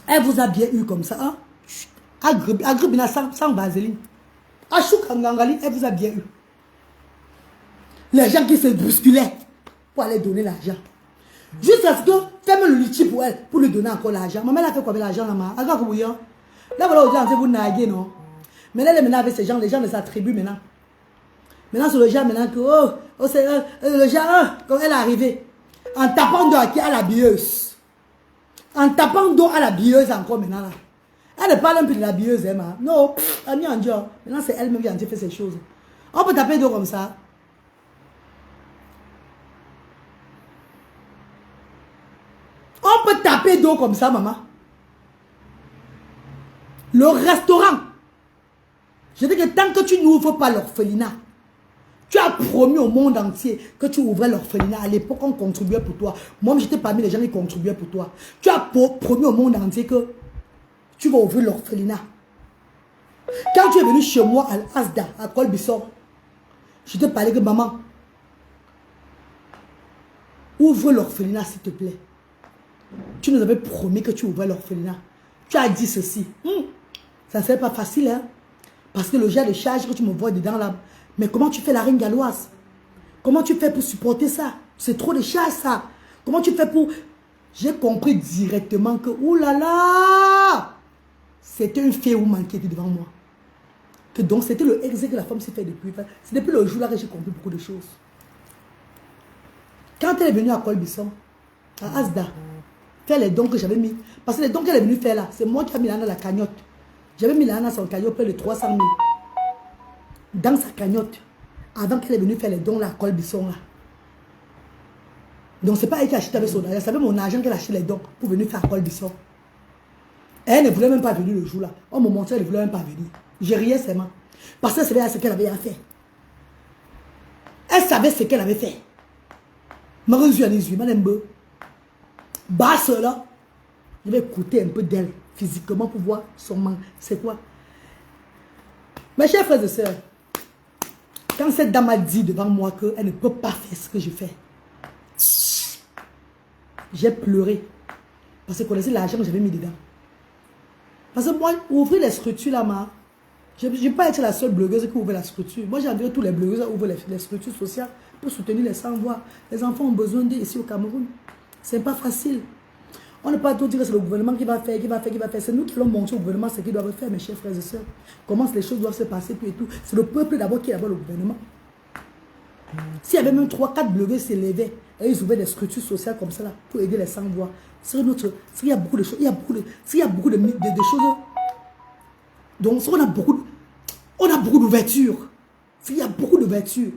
Elle vous a bien eu comme ça, hein? Agribina sans vaseline. Achouk Angangali, elle vous a bien eu. Les gens qui se bousculaient pour aller donner l'argent. Jusqu'à ce que fais-moi le litier pour elle, pour lui donner encore l'argent. Maman, elle a fait quoi avec l'argent là, maman? Là, voilà, aujourd'hui, vous naguez, non? Mais là, maintenant, avec ces gens, les gens de sa tribu, maintenant. Maintenant, c'est le genre, maintenant, que, c'est le genre, quand elle est arrivée, en tapant d'eau à la bieuse. En tapant d'eau à la bieuse encore, maintenant, là. Elle ne parle un peu de la bieuse, hein, ma. Non, elle est en Dieu. Maintenant, c'est elle-même qui a fait ces choses. On peut taper d'eau comme ça. On peut taper d'eau comme ça, maman. Le restaurant. Je dis que tant que tu n'ouvres pas l'orphelinat, tu as promis au monde entier que tu ouvrais l'orphelinat. À l'époque, on contribuait pour toi. Moi, j'étais parmi les gens qui contribuaient pour toi. Tu as promis au monde entier que tu vas ouvrir l'orphelinat. Quand tu es venu chez moi à Asda, à Colbisson, je te parlais que maman, ouvre l'orphelinat s'il te plaît. Tu nous avais promis que tu ouvrais l'orphelinat. Tu as dit ceci. Ça ne serait pas facile, hein? Parce que le genre de charge que tu me vois dedans là. Mais comment tu fais la reine galloise? Comment tu fais pour supporter ça? C'est trop de charge ça. Comment tu fais pour... J'ai compris directement que, oulala, c'était une fée woman qui était devant moi. Que donc c'était le exé que la femme s'est fait depuis. C'est depuis le jour là que j'ai compris beaucoup de choses. Quand elle est venue à Colbisson, à Asda, faire les dons que j'avais mis. Parce que les dons qu'elle est venue faire là, c'est moi qui ai mis là dans la cagnotte. J'avais mis là dans son cagnotte près de 300 000. Dans sa cagnotte. Avant qu'elle est venue faire les dons là, à Colbisson là. Donc c'est pas elle qui a acheté avec son argent. C'est mon argent qu'elle a acheté les dons pour venir faire à Colbisson. Elle ne voulait même pas venir le jour là. On me montrait, elle ne voulait même pas venir. J'ai riais seulement. Parce qu'elle savait ce qu'elle avait à faire. Elle savait ce qu'elle avait fait. Basse là. Je vais écouter un peu d'elle physiquement pour voir son manque. C'est quoi? Mes chers frères et sœurs, quand cette dame a dit devant moi qu'elle ne peut pas faire ce que je fais, j'ai pleuré. Parce que vous connaissez l'argent que j'avais mis dedans. Parce que moi, ouvrir les structures là, je ne vais pas être la seule blogueuse qui ouvre la structure. Moi, j'ai envie tous les blogueuses à ouvrir les structures sociales pour soutenir les sans-voix. Les enfants ont besoin d'eux ici au Cameroun. Ce n'est pas facile. On ne peut pas tout dire que c'est le gouvernement qui va faire, qui va faire, qui va faire. C'est nous qui allons montrer au gouvernement ce qu'il doit faire, mes chers frères et sœurs. Comment les choses doivent se passer, puis et tout. C'est le peuple d'abord qui est d'abord le gouvernement. S'il y avait même 3-4 blogueurs qui s'élevaient et ils ouvraient des structures sociales comme ça là, pour aider les sans-voix, il y a beaucoup de choses. Il y a beaucoup de choses. Donc, on a beaucoup d'ouverture. Il y a beaucoup d'ouverture.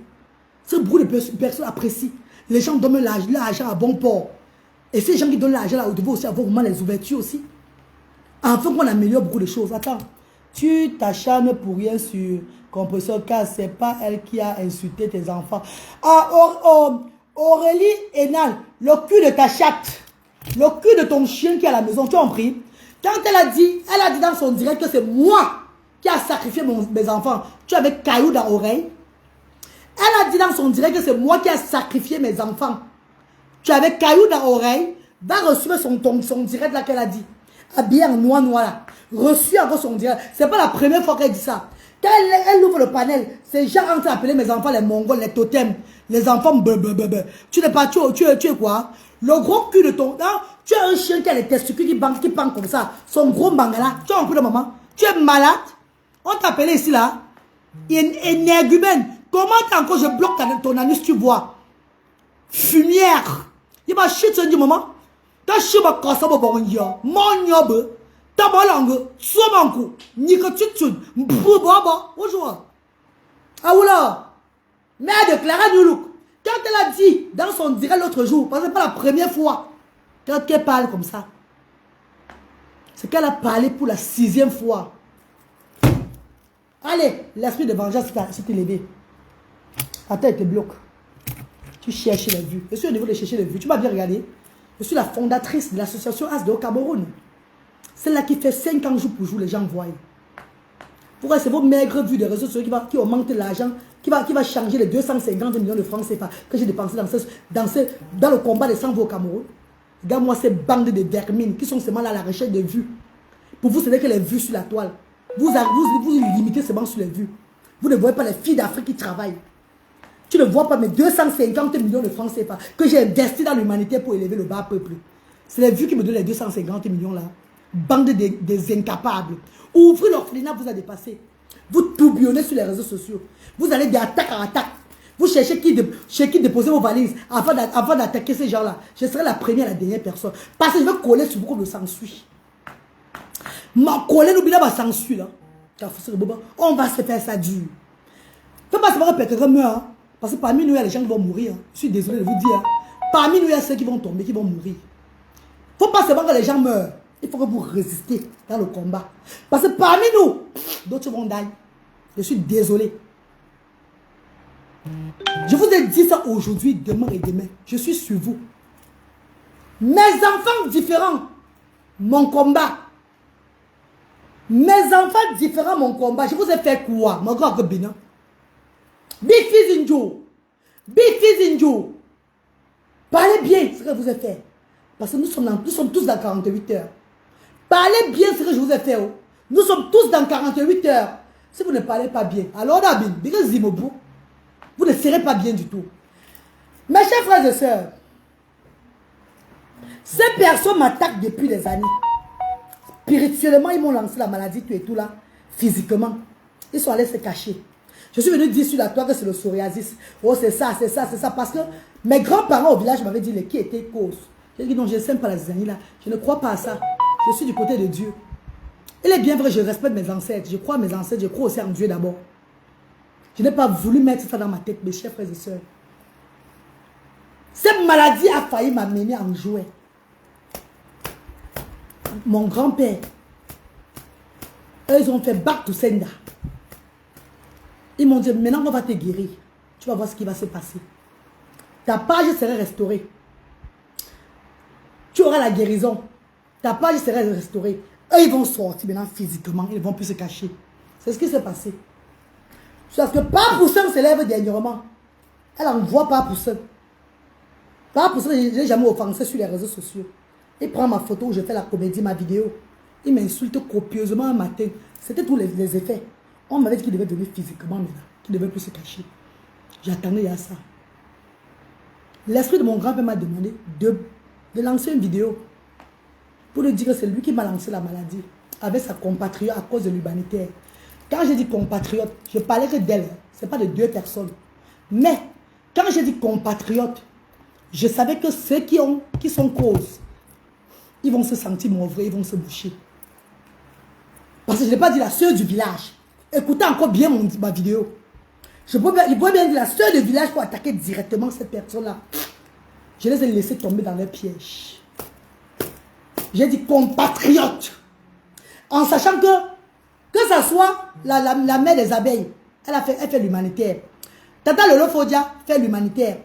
Beaucoup de personnes apprécient. Les gens donnent l'argent à bon port. Et ces gens qui donnent l'argent là, vous devez aussi avoir vraiment les ouvertures aussi. Enfin qu'on améliore beaucoup de choses. Attends, tu t'acharnes pour rien sur Compresseur car c'est pas elle qui a insulté tes enfants. Ah, Aurélie Hénal, le cul de ta chatte, le cul de ton chien qui est à la maison, tu as compris? Quand elle a dit dans son direct que c'est moi qui a sacrifié mes enfants, tu avais caillou dans l'oreille. Elle a dit dans son direct que c'est moi qui a sacrifié mes enfants. Tu avais caillou dans l'oreille, va recevoir son direct là qu'elle a dit. Habillé en noir là. Reçu encore son direct. C'est pas la première fois qu'elle dit ça. Quand elle ouvre le panel, ces gens ont appelé mes enfants les mongols, les totems, les enfants Tu n'es pas, tu es quoi? Le gros cul de ton... Non, tu as un chien qui a les testicules qui pendent comme ça. Son gros mangala. Tu as un coup de maman. Tu es malade. On t'a appelé ici là. Énergumène. Comment encore je bloque ton anus, tu vois? Fumière. Il m'a chuté du moment. T'as chuté ma casse à mon yon. Mon yob. T'as ma langue. Soit mon cou. Ni que tu tues. Bonjour. Ah oula. Merde, Clara Noulouk. Quand elle a dit dans son direct l'autre jour, parce que c'est pas la première fois qu'elle parle comme ça. C'est qu'elle a parlé pour la 6e fois. Allez, l'esprit de vengeance s'est élevé. Attends, elle te bloque. Tu cherches les vues. Je suis au niveau de chercher les vues. Tu m'as bien regardé. Je suis la fondatrice de l'association ASDE au Cameroun. Celle-là qui fait 50 jours pour jour, les gens voient. Pourquoi c'est vos maigres vues des réseaux sociaux qui augmentent l'argent, qui va changer les 250 millions de francs CFA que j'ai dépensé dans le combat des sans-voix au Cameroun. Regarde-moi ces bandes de vermines qui sont seulement là à la recherche de vues. Pour vous, ce n'est que les vues sur la toile. Vous limitez seulement sur les vues. Vous ne voyez pas les filles d'Afrique qui travaillent. Tu ne vois pas mes 250 millions de francs CFA que j'ai investi dans l'humanité pour élever le bas peuple. C'est les vues qui me donnent les 250 millions là. Bande des incapables. Ouvrez l'orphelinat, vous a dépassé. Vous tourbillonnez sur les réseaux sociaux. Vous allez d'attaque en attaque. Vous cherchez chez qui déposer vos valises avant d'attaquer ces gens-là. Je serai la première et la dernière personne. Parce que je vais coller sur vous comme le sang-suit. Ma coller, n'oublie pas sang-suit là. On va se faire ça dur. Fais pas savoir que quelqu'un meurt. Hein. Parce que parmi nous, il y a les gens qui vont mourir. Hein. Je suis désolé de vous dire. Hein. Parmi nous, il y a ceux qui vont tomber, qui vont mourir. Faut pas savoir que les gens meurent. Il faut que vous résistez dans le combat. Parce que parmi nous, d'autres vont die. Je suis désolé. Je vous ai dit ça aujourd'hui, demain et demain. Je suis sur vous. Mes enfants différents, mon combat. Mes enfants différents, mon combat. Je vous ai fait quoi? Mon grand Bina. Bifi Zinjo. Parlez bien ce que je vous ai fait. Parce que nous sommes tous dans 48 heures. Parlez bien ce que je vous ai fait. Oh. Nous sommes tous dans 48 heures. Si vous ne parlez pas bien, alors vous ne serez pas bien du tout. Mes chers frères et sœurs, ces personnes m'attaquent depuis des années. Spirituellement, ils m'ont lancé la maladie, tout et tout là. Physiquement, ils sont allés se cacher. Je suis venu dire sur la toile que c'est le psoriasis. Oh, c'est ça. Parce que mes grands-parents au village m'avaient dit qui était cause. J'ai dit non, je ne sème pas la zizanie là. Je ne crois pas à ça. Je suis du côté de Dieu. Il est bien vrai, je respecte mes ancêtres. Je crois à mes ancêtres. Je crois aussi en Dieu d'abord. Je n'ai pas voulu mettre ça dans ma tête, mes chers frères et sœurs. Cette maladie a failli m'amener en jouet. Mon grand-père, eux, ils ont fait back to sender. Ils m'ont dit, maintenant on va te guérir. Tu vas voir ce qui va se passer. Ta page sera restaurée. Tu auras la guérison. Ta page sera restaurée. Eux, ils vont sortir maintenant physiquement. Ils ne vont plus se cacher. C'est ce qui s'est passé. Parce que pas pour ça, on s'élève dernièrement. Elle envoie pas pour ça. Pas pour ça, je n'ai jamais offensé sur les réseaux sociaux. Il prend ma photo où je fais la comédie, ma vidéo. Il m'insulte copieusement un matin. C'était tous les effets. On m'avait dit qu'il devait venir physiquement maintenant. Qu'il ne devait plus se cacher. J'attendais à ça. L'esprit de mon grand-père m'a demandé de lancer une vidéo. Pour lui dire que c'est lui qui m'a lancé la maladie. Avec sa compatriote à cause de l'humanitaire. Quand j'ai dit compatriote, je parlais que d'elle. Ce n'est pas de deux personnes. Mais, quand j'ai dit compatriote, je savais que ceux qui sont causes, ils vont se sentir mauvais, ils vont se boucher. Parce que je n'ai pas dit la sœur du village. Écoutez encore bien ma vidéo. Je peux bien dire la sœur du village pour attaquer directement cette personne-là. Je les ai laissés tomber dans leur piège. J'ai dit compatriote. En sachant que ça soit la mère des abeilles, elle fait l'humanitaire. Tata Lolo Fodia fait l'humanitaire.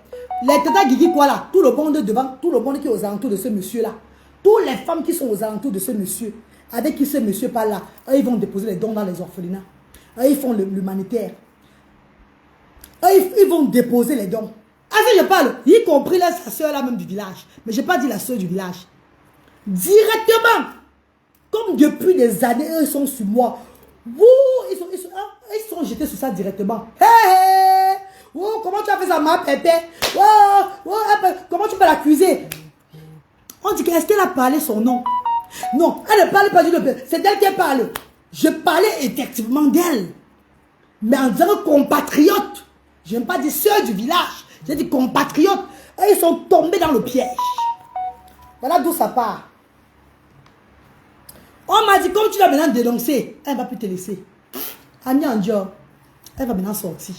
Les Tata Guigui quoi là, tout le monde devant, tout le monde qui est aux alentours de ce monsieur-là. Toutes les femmes qui sont aux alentours de ce monsieur, avec qui ce monsieur parle là, eux, ils vont déposer les dons dans les orphelinats. Eux, ils font l'humanitaire. Eux, ils vont déposer les dons. Ah, ça, je parle, y compris là, sa soeur là même du village. Mais je n'ai pas dit la soeur du village. Directement. Comme depuis des années, eux, ils sont sur moi. Ils sont jetés sur ça directement. Hé, hé, oh, comment tu as fait ça, ma pépé? Oh, comment tu peux l'accuser? On dit qu'est-ce qu'elle a parlé son nom? Non, elle ne parle pas du nom. C'est d'elle qui parle. Je parlais effectivement d'elle. Mais en disant compatriote. Je n'ai pas dit sœur du village. J'ai dit compatriote. Et ils sont tombés dans le piège. Voilà d'où ça part. On m'a dit, comme tu l'as maintenant dénoncé, elle ne va plus te laisser. Annie Andior, elle va maintenant sortir.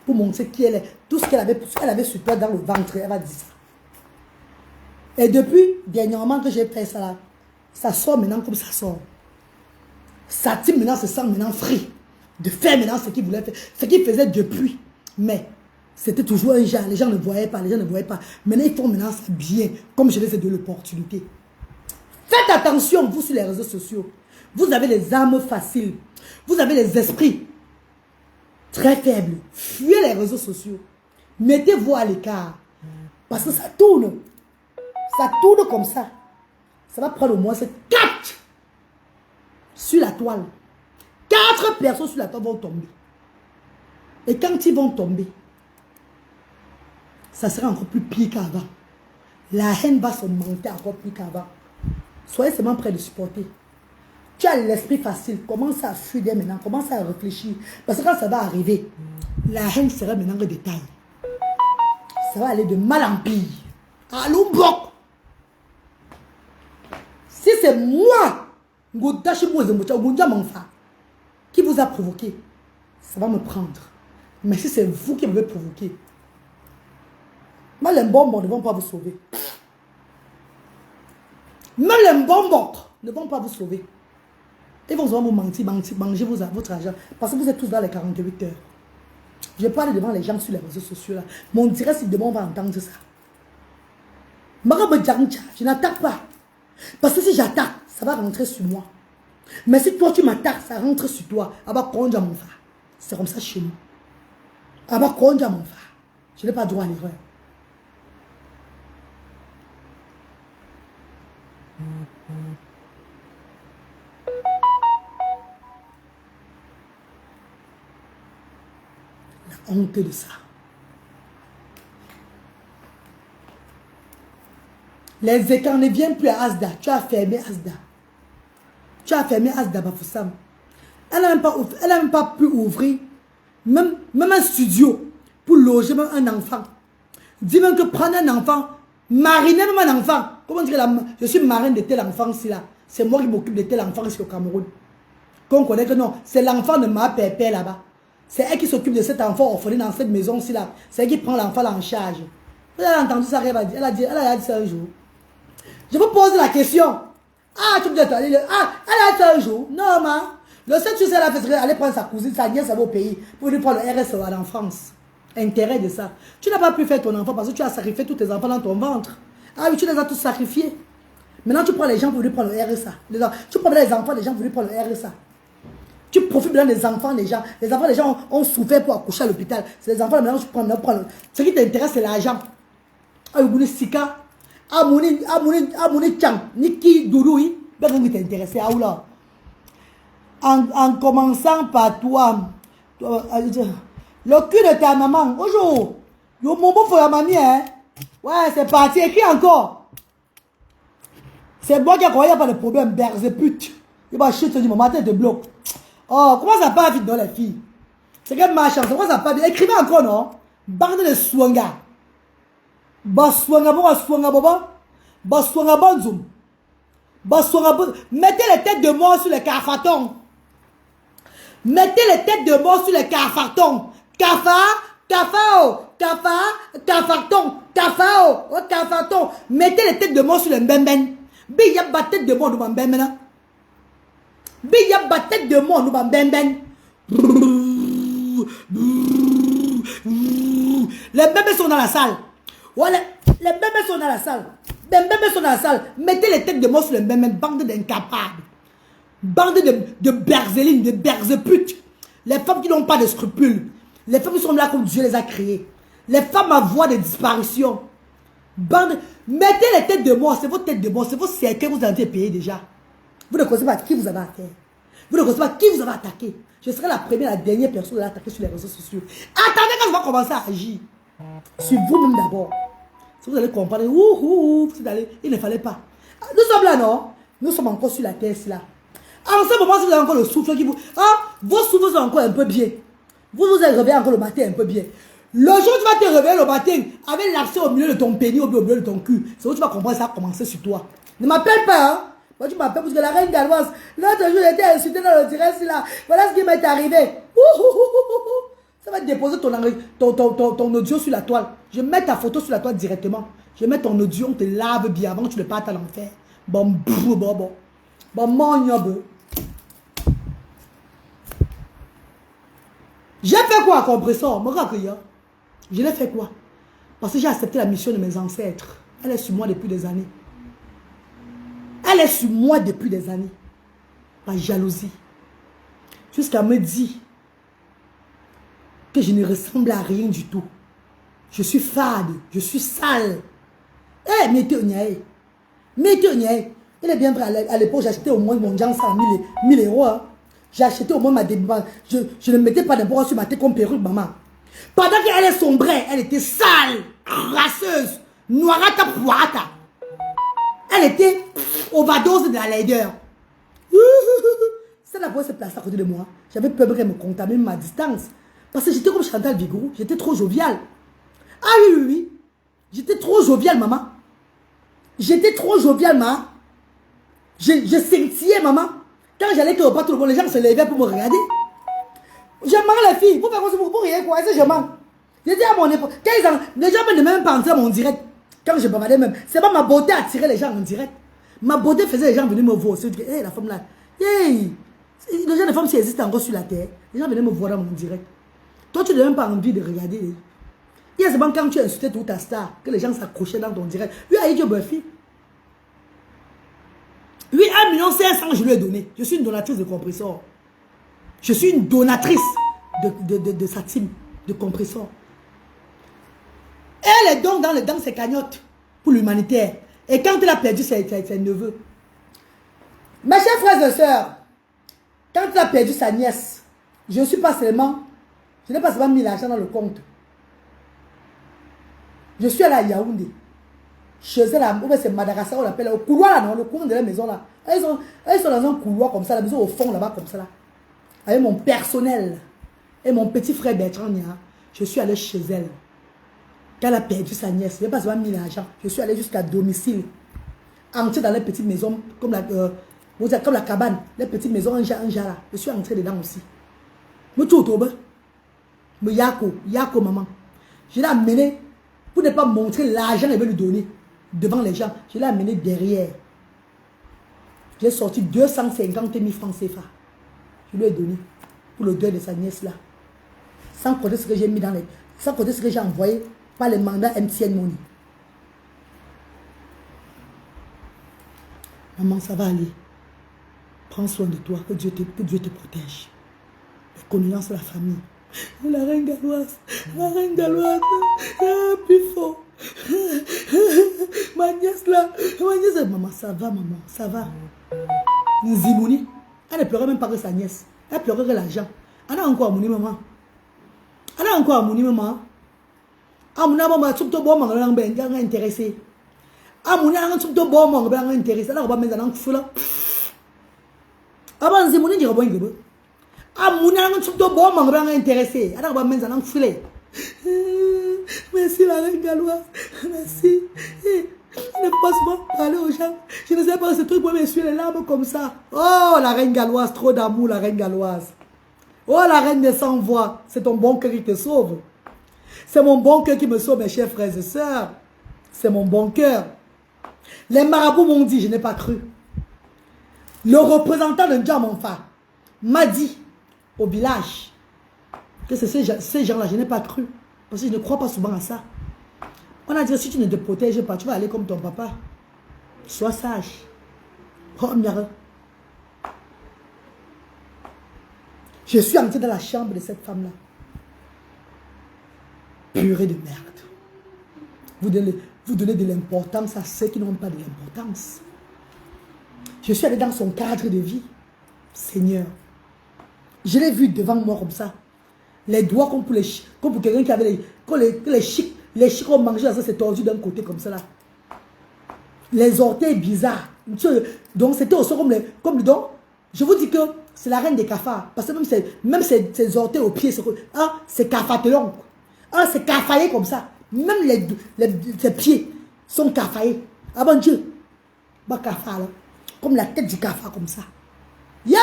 Pour montrer qui elle est. Tout ce qu'elle avait sur toi dans le ventre, elle va dire ça. Et depuis, dernièrement que j'ai fait ça là, ça sort maintenant comme ça sort. Sa team maintenant se sent maintenant free. De faire maintenant ce qu'il voulait faire. Ce qu'il faisait depuis. Mais c'était toujours un genre. Les gens ne voyaient pas, Maintenant, ils font maintenant ça bien. Comme je les ai donné l'opportunité. Faites attention, vous, sur les réseaux sociaux. Vous avez les armes faciles. Vous avez les esprits très faibles. Fuyez les réseaux sociaux. Mettez-vous à l'écart. Parce que ça tourne. Ça tourne comme ça. Ça va prendre au moins 4 sur la toile. 4 personnes sur la toile vont tomber. Et quand ils vont tomber, ça sera encore plus pire qu'avant. La haine va s'augmenter encore plus qu'avant. Soyez seulement prêts de supporter. Tu as l'esprit facile. Commence à fuir dès maintenant. Commence à réfléchir. Parce que quand ça va arriver, la haine sera maintenant le détail. Ça va aller de mal en pire. Allô, bloc. Si c'est moi, qui vous a provoqué, ça va me prendre. Mais si c'est vous qui m'avez provoqué, même les bonbons ne vont pas vous sauver. Même les bonbons ne vont pas vous sauver. Ils vont vous mentir, manger votre argent. Parce que vous êtes tous dans les 48 heures. Je parle devant les gens sur les réseaux sociaux. Là. Mon direct, c'est demain, on va entendre ça. Je n'attaque pas. Parce que si j'attaque, ça va rentrer sur moi. Mais si toi, tu m'attaques, ça rentre sur toi. C'est comme ça chez nous. Je n'ai pas droit à l'erreur. La honte de ça. Les écarts ne viennent plus à Asda. Tu as fermé Asda. Bafoussam. Elle n'a même pas pu ouvrir même un studio pour loger même un enfant. Dis même que prendre un enfant, Mariner même un enfant. Comment dire, je suis marraine de tel enfant ici là. C'est moi qui m'occupe de tel enfant ici au Cameroun. Qu'on connaît que non, c'est l'enfant de ma pépé là-bas. C'est elle qui s'occupe de cet enfant orphelin dans cette maison ici là. C'est elle qui prend l'enfant en charge. Vous avez entendu ça, elle a dit ça un jour. Je vous pose la question. Ah, tu me dis, elle a dit ça un jour. Non, ma. Le seul chose qu'elle a fait, c'est aller prendre sa cousine, sa nièce, ça va au pays pour lui prendre le RSE en France. Intérêt de ça. Tu n'as pas pu faire ton enfant parce que tu as sacrifié tous tes enfants dans ton ventre. Ah oui, tu les as tous sacrifiés. Maintenant, tu prends les gens pour lui prendre le RSA. Tu prends les enfants des gens pour lui prendre le RSA. Tu profites bien des enfants des gens. Les enfants des gens ont souffert pour accoucher à l'hôpital. C'est les enfants, maintenant tu prends. Ce qui t'intéresse, c'est l'argent. Ah, vous Sika. Ah, Mouni Chang. Niki Doudoui. Ben, qui t'intéresse, ah, là. En commençant par toi. Le cul de ta maman. Bonjour. Yo, mon beau pour la mamie, hein. Ouais, c'est parti. Écris encore. C'est moi qui a pas de problème. Berze pute. Il va chuter, du moment, tête de bloc. Oh, comment ça part vite dans les filles? C'est quelle ma chance? Comment ça part vite? Écrivez encore, non? Bande de swanga. Baswanga, bon, swanga, boba. Baswanga, bon, zoom. Baswanga, bon. Mettez les têtes de mort sur les carfatons. Mettez les têtes de mort sur les carfartons. Carfarton. Oh, carfarton. Mettez les têtes de mort sur les mbemben. Biyab ba tête de mort, nous mbemben. Biyab ba tête de mort, nous mbemben. Les bébés sont dans la salle. Voilà, les bébés sont dans la salle. Les bébés sont dans la salle. Mettez les têtes de mort sur les mbemben. Bande d'incapables. Bande de berzelines, de berzeputes. Les femmes qui n'ont pas de scrupules. Les femmes qui sont là comme Dieu les a créées. Les femmes à voix de disparition. Bande. Mettez les têtes de mort. C'est vos têtes de mort. C'est vos cercueils que vous avez payé déjà. Vous ne connaissez pas qui vous avez attaqué. Vous ne connaissez pas qui vous avez attaqué. Je serai la première, la dernière personne à l'attaquer sur les réseaux sociaux. Attendez quand je vais commencer à agir. Sur vous-même d'abord. Si vous allez comprendre, il ne fallait pas. Nous sommes là, non? Nous sommes encore sur la terre, là. En ce moment, si vous avez encore le souffle qui vous... Ah, vos souffles sont encore un peu bien. Vous vous êtes réveillé encore le matin un peu bien. Le jour où tu vas te réveiller le matin avec l'accès au milieu de ton pénis, au milieu de ton cul, c'est où tu vas comprendre ça a commencé sur toi. Ne m'appelle pas, hein. Moi, tu m'appelles parce que la reine galloise, l'autre jour, j'étais insultée dans le direct là. Voilà ce qui m'est arrivé. Ça va déposer ton audio sur la toile. Je mets ta photo sur la toile directement. Je mets ton audio, on te lave bien avant que tu le partes à l'enfer. Bon. J'ai fait quoi à compresseur? Je l'ai fait quoi? Parce que j'ai accepté la mission de mes ancêtres. Elle est sur moi depuis des années. Elle est sur moi depuis des années. Par jalousie. Jusqu'à me dire que je ne ressemble à rien du tout. Je suis fade. Je suis sale. Eh, mettez-vous. Il est bien vrai, à l'époque, j'achetais au moins mon Jean 100 1000 euros. Hein. J'ai acheté au moins ma débat. Je ne mettais pas n'importe sur ma tête comme perruque, maman. Pendant qu'elle est sombrée, elle était sale, crasseuse, noirata poirata. Elle était overdose de la laideur. Ça n'a pas se placer à côté de moi. J'avais peur qu'elle me contamine ma distance. Parce que j'étais comme Chantal Vigourou, j'étais trop joviale. Ah oui. J'étais trop joviale, maman. J'étais trop joviale, maman. Je scintillais, maman. Quand j'allais quelque part, tout le monde, les gens se levaient pour me regarder. Je marre les filles. Pour faire quoi, pour rien, quoi. C'est je mens. J'étais à mon époque. Les gens ne même pas entrer à mon direct. Quand je bavardais même. C'est pas ma beauté attirer les gens en direct. Ma beauté faisait les gens venir me voir. C'est que, hey, la femme là. Hey. Les gens, les femmes, si existent encore sur la terre, les gens venaient me voir dans mon direct. Toi, tu n'as même pas envie de regarder. Il y a seulement quand tu insultais toute ta star, que les gens s'accrochaient dans ton direct. Lui, Aïe Buffy. Lui, 1 500 000, je lui ai donné. Je suis une donatrice de compresseur. Je suis une donatrice de sa team de compresseur. Elle est donc dans ses cagnottes pour l'humanitaire. Et quand elle a perdu ses neveux. Mes chers frères et sœurs, quand elle a perdu sa nièce, je n'ai pas seulement mis l'argent dans le compte. Je suis allée à Yaoundé. Chez elle, c'est Madagascar, on l'appelle, au couloir là, non, le couloir de la maison là. Elles sont dans un couloir comme ça, la maison au fond là-bas comme ça là. Avec mon personnel et mon petit frère Bertrand Nia, je suis allée chez elle. Quand elle a perdu sa nièce, je n'ai pas seulement mis l'argent. Je suis allé jusqu'à domicile. Entrer dans les petites maisons, comme la cabane, les petites maisons en jara. Je suis entré dedans aussi. Me tout au bas. Me Yako maman. Je l'ai amené pour ne pas montrer l'argent qu'elle veut lui donner devant les gens. Je l'ai amené derrière. J'ai sorti 250 000 francs CFA. Je lui ai donné pour le deuil de sa nièce là. Sans compter ce que j'ai mis dans les... Sans compter ce que j'ai envoyé par les mandats MTN Money. Maman, ça va aller. Prends soin de toi, que Dieu te protège. Les condoléances à la famille. La reine galloise, plus fort. Ma nièce là, maman, ça va, maman, ça va. Nzimouni, elle ne pleurait même pas que sa nièce. Elle pleurait que l'argent. Elle a encore amouni, maman. Elle a encore amouni, maman. Amouna, maman, tout le monde m'a intéressé. Amouna, tout le monde m'a intéressé. Elle a pas mis dans le feu là. Avant Nzimouni, il y a pas de Amouna, tout le monde m'a intéressé. Elle a pas mis dans le feu. Merci la reine galloise. Merci. Je ne peux pas souvent parler aux gens. Je ne sais pas ce truc pour m'essuyer les larmes comme ça. Oh, la reine galloise, trop d'amour, la reine galloise. Oh, la reine des sans voix. C'est ton bon cœur qui te sauve. C'est mon bon cœur qui me sauve, mes chers frères et sœurs. C'est mon bon cœur. Les marabouts m'ont dit, je n'ai pas cru. Le représentant de Djamanfa m'a dit au village que c'est ces gens-là, je n'ai pas cru. Parce que je ne crois pas souvent à ça. On a dit, si tu ne te protèges pas, tu vas aller comme ton papa. Sois sage. Oh, miare. Je suis entré dans la chambre de cette femme-là. Purée de merde. Vous donnez de l'importance à ceux qui n'ont pas de l'importance. Je suis allé dans son cadre de vie. Seigneur. Je l'ai vu devant moi comme ça. Les doigts comme pour quelqu'un qui avait les chics. Les chics ont mangé, ça s'est tordu d'un côté comme ça là. Les orteils bizarres. Donc c'était aussi comme le don. Je vous dis que c'est la reine des cafards. Parce que même ses orteils aux pieds, c'est cafatelon. C'est cafaillé comme ça. Même ses pieds sont cafaillés. Ah bon Dieu. Bah cafard là. Comme la tête du cafard comme ça. Yeah!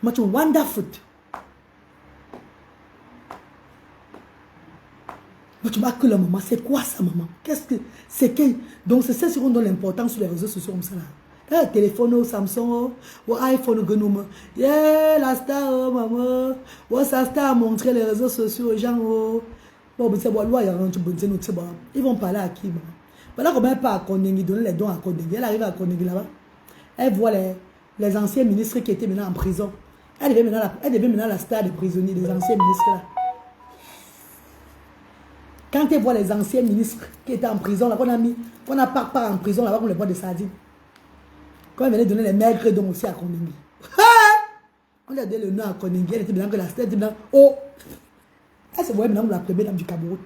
Much wonderful. Mais tu m'as que la maman, c'est quoi ça maman? Qu'est-ce que c'est que... Donc c'est ça ce qu'on donne l'importance sur les réseaux sociaux comme ça là. Le téléphone au Samsung, au iPhone, yeah, la star, oh, maman. Ouais, sa star a montré les réseaux sociaux aux gens. Oh. Bon, ils vont parler à qui maman? Pendant qu'on ne pas à Kondengui, donner les dons à Kondengui. Elle arrive à Kondengui là-bas. Elle voit les anciens ministres qui étaient maintenant en prison. Elle devait maintenant la star des prisonniers, des anciens ministres là. Quand elle voit les anciens ministres qui étaient en prison, là, qu'on a pas en prison, là-bas, on les voit des sardines. Quand elle venait donner les maigres dons aussi à Kondengui. On lui a donné le nom à Kondengui, elle était maintenant que la star était maintenant. Oh! Elle se voyait maintenant la première dame du Cameroun.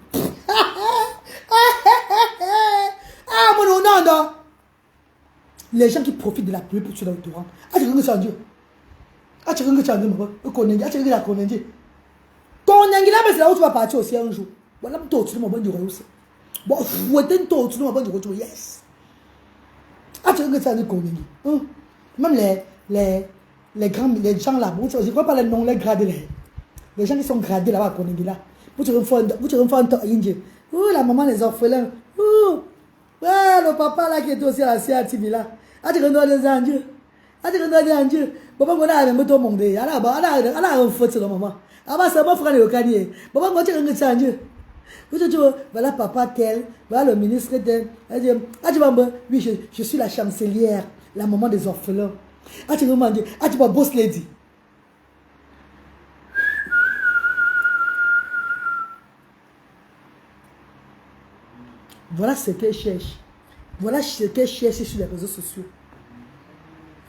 Ah, mon non. Les gens qui profitent de la pluie pour tuer dans le torrent. Ah, tu veux que c'est en Dieu. Ah, tu veux que c'est en Dieu, mon Kondengui. Ah, tu veux que c'est Kondengui. Kondengui, là, mais c'est là où tu vas partir aussi un jour. Voilà, tu vas mon bon Dieu aussi. Bon, fouetter un tour, tu vas mon bon Dieu, yes. Ah, tu veux que c'est en Dieu, Kondengui. Même les gens là, je ne crois pas les noms, les gradés. Les gens qui sont gradés là-bas à Kondengui là. Vous te refais un temps indien. La maman, les orphelins. Ouais, le papa là qui était aussi à la CATV là. Ah, tu connais des anges. Ah, tu connais des anges. Papa, on a un peu de monde. Elle a un faute sur le maman. Ah, bah, ça m'a fait le canier. Papa, moi, tu connais des anges. Voilà papa tel, voilà le ministre tel. Elle dit, ah, tu vas me dire, oui, je suis la chancelière, la maman des orphelins. Ah, tu vas me dire, ah, tu vas boss lady. Voilà ce qu'elle cherche. Voilà ce qu'elle cherche sur les réseaux sociaux.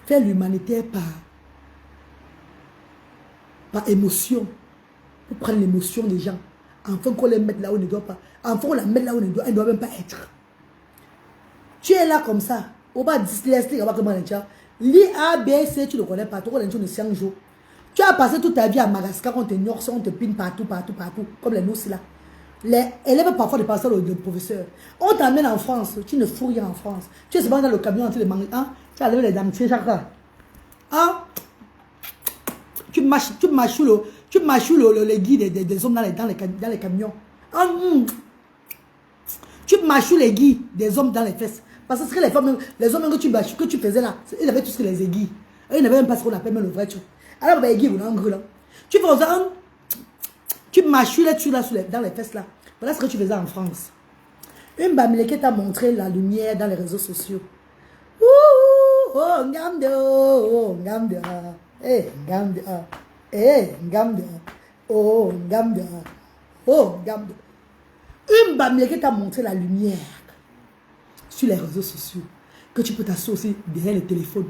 Faire l'humanitaire par émotion. Pour prendre l'émotion des gens. Enfin qu'on les mette là où on ne doit pas. Enfin qu'on la mette là où elle ne doit même pas être. Tu es là comme ça. On va dyslexique, on va comment dire. L'IABC, tu ne le connais pas. Tu connais de 5 jours. Tu as passé toute ta vie à Madagascar, on te norce, on te pine partout. Comme les nousses là. Les élèves parfois de passer le professeur. On t'amène en France, tu ne fous rien en France. Tu es souvent dans le camion en train de manger. Hein? Tu as levé les dentiers chaque fois. Hein? Tu mâchoules les guides des hommes dans les camions. Hein? Tu mâchoules les guides des hommes dans les fesses. Parce que les hommes que tu faisais là, ils avaient tous les aiguilles. Ils n'avaient même pas ce qu'on appelle même le vrai truc. Alors, les aiguilles, vous en là. Tu fais ça, tu mâchoules dans les fesses là. Voilà ce que tu faisais en France. Une bamileke t'a montré la lumière dans les réseaux sociaux. Ouh, oh, ngamde, oh, ngamde, eh, ngamde, eh, ngamde, oh, ngamde, oh, ngamde. Une bamileke t'a montré la lumière sur les réseaux sociaux. Que tu peux t'asseoir aussi derrière le téléphone.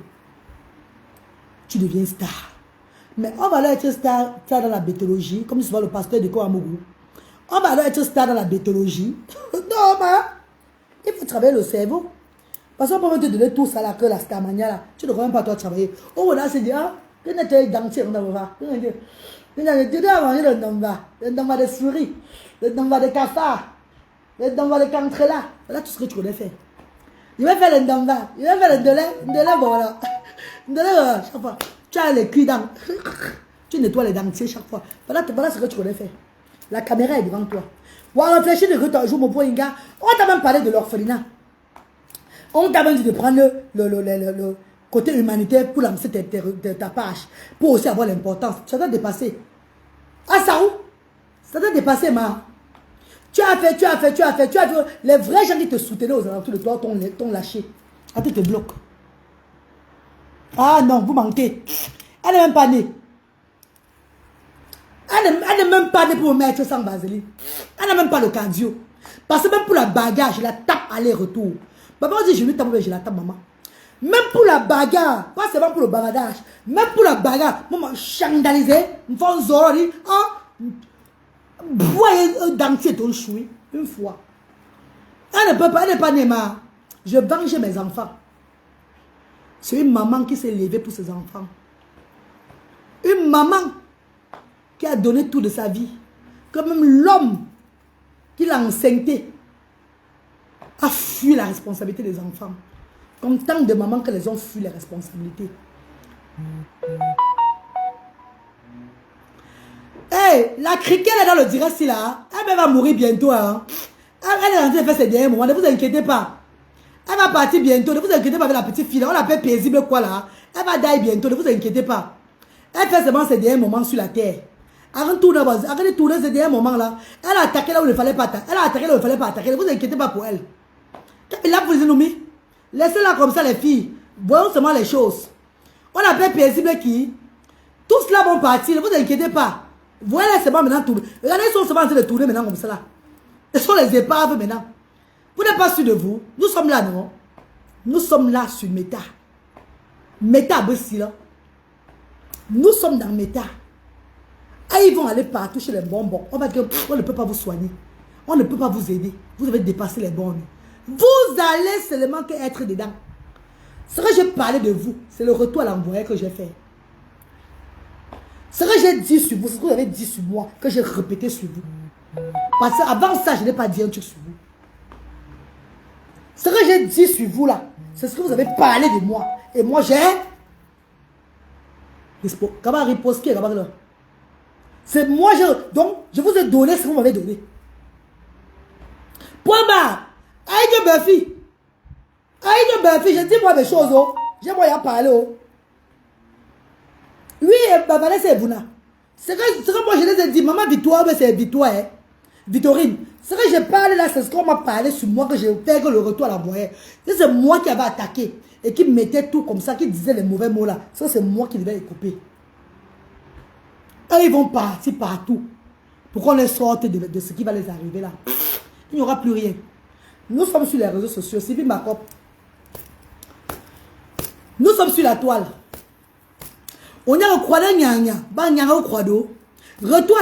Tu deviens star. Mais on va aller être star dans la bétologie, comme souvent le pasteur de Kouamougou. On va aller être star dans la bétologie. Non, mais il faut travailler le cerveau. Parce qu'on peut te donner tout ça là, que la starmania là. Tu ne dois même pas toi travailler. Oh, là, c'est dit, ah, tu n'es pas dentier, on va voir. Tu dois manger le nomba de souris, le nomba de cafard, le nomba de cantrella. Voilà tout ce que tu connais faire. Il va faire le nomba, il va faire le dolé, voilà. Dolé, chaque fois. Tu as les cuits dents. Tu nettoies les dentiers chaque fois. Voilà ce que tu connais faire. La caméra est devant toi. On va réfléchir de que tu as joué mon point. On t'a même parlé de l'orphelinat. On t'a même dit de prendre le côté humanitaire pour lancer ta page. Pour aussi avoir l'importance. Ça doit dépasser. Ah, ça où? Ça doit dépasser, ma. Tu as fait. Les vrais gens qui te soutenaient aux alentours de toi t'ont lâché. Attends, te bloque. Ah non, vous mentez. Elle n'est même pas née. Elle n'est même pas née pour me mettre sans vaseline. Elle n'a même pas le cardio. Parce que même pour la bagarre, je la tape aller-retour. Papa dit, je lui tape, je la tape, maman. Même pour la bagarre, pas seulement pour le bagadage, même pour la bagarre, maman, chandalisé, me font zorri, hein, voyez un dentier ton choui, une fois. Elle ne peut pas, elle n'est pas née, ma. Je venge mes enfants. C'est une maman qui s'est levée pour ses enfants. Une maman qui a donné tout de sa vie. Que même l'homme qui l'a enceinté a fui la responsabilité des enfants. Comme tant de mamans que les ont fui les responsabilités. Hey, la criquette est dans le direct là. Elle va mourir bientôt. Hein. Elle est en train de faire ses derniers moments. Ne vous inquiétez pas. Elle va partir bientôt. Ne vous inquiétez pas avec la petite fille. On l'appelle paisible quoi là. Elle va die bientôt. Ne vous inquiétez pas. Elle fait seulement ses derniers moments sur la terre. Arrête de tourner ces derniers moments là. Elle a attaqué là où il ne fallait pas attaquer. Elle a attaqué là où il ne fallait pas attaquer. Ne vous inquiétez pas pour elle. Là, vous les nommez. Laissez-la comme ça les filles. Voyons seulement les choses. On appelle paisible qui. Tous là vont partir. Ne vous inquiétez pas. Voyez les seulement maintenant tourner. Regardez, ils sont seulement en train de tourner maintenant comme ça là. Ce sont les épaves maintenant. Vous n'êtes pas sûr de vous. Nous sommes là, non? Nous sommes là sur Meta. Meta, là. Nous sommes dans Meta. Et ils vont aller partout chez les bonbons. On va dire, on ne peut pas vous soigner. On ne peut pas vous aider. Vous avez dépassé les bornes. Vous allez seulement être dedans. Ce que j'ai parlé de vous, c'est le retour à l'envoyé que j'ai fait. Ce que j'ai dit sur vous, c'est ce que vous avez dit sur moi, que j'ai répété sur vous. Parce qu'avant ça, je n'ai pas dit un truc sur vous. Ce que j'ai dit sur vous là, c'est ce que vous avez parlé de moi. Et moi, j'ai... C'est moi, donc, je vous ai donné ce que vous m'avez donné. Point barre. Aïe Buffy. Aïe Buffy, je dis moi des choses. Oh. J'ai moyen de parler. Oh. Oui, Vanessa et Bouna. C'est que moi je les ai dit, maman Victoire, c'est Victoire. Hein. Victorine. Ce que je parle là, c'est ce qu'on m'a parlé sur moi, que j'ai fait le retour à la moyenne. C'est moi qui avais attaqué et qui mettait tout comme ça, qui disait les mauvais mots là. Ça, c'est moi qui devais les couper. Et ils vont partir partout pour qu'on les sorte de ce qui va les arriver là. Il n'y aura plus rien. Nous sommes sur les réseaux sociaux. Sylvie Macop. Nous sommes sur la toile. On a au croix de Nyanya. Banyanga au croix d'eau. Retour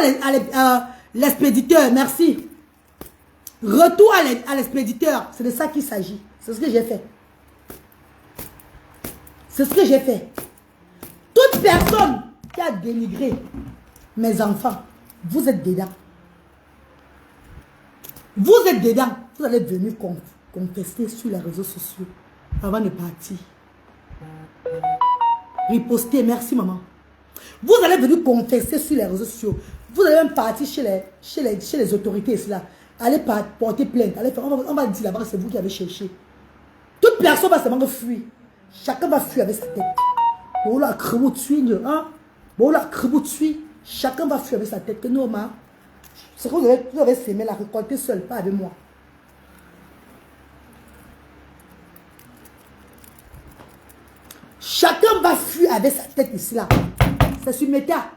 à l'expéditeur. Merci. Retour à l'expéditeur. C'est de ça qu'il s'agit. C'est ce que j'ai fait. C'est ce que j'ai fait. Toute personne qui a dénigré mes enfants, vous êtes dedans. Vous êtes dedans. Vous allez venir contester sur les réseaux sociaux avant de partir. Riposter, merci maman. Vous allez venir contester sur les réseaux sociaux. Vous allez même partir chez les autorités. Cela. Allez porter plainte. Allez faire, on va dire là-bas, c'est vous qui avez cherché. Toute personne va seulement fuir. Chacun va fuir avec sa tête. Bon là, creux tuer, hein? Bon là, creux tuer. Chacun va fuir avec sa tête. Que non, ma. C'est que vous avez semé la récolter seul, pas avec moi. Chacun va fuir avec sa tête ici là. C'est sur Meta.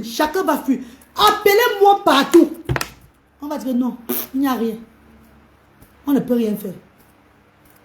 Chacun va fuir. Appelez-moi partout. On va dire non, il n'y a rien. On ne peut rien faire.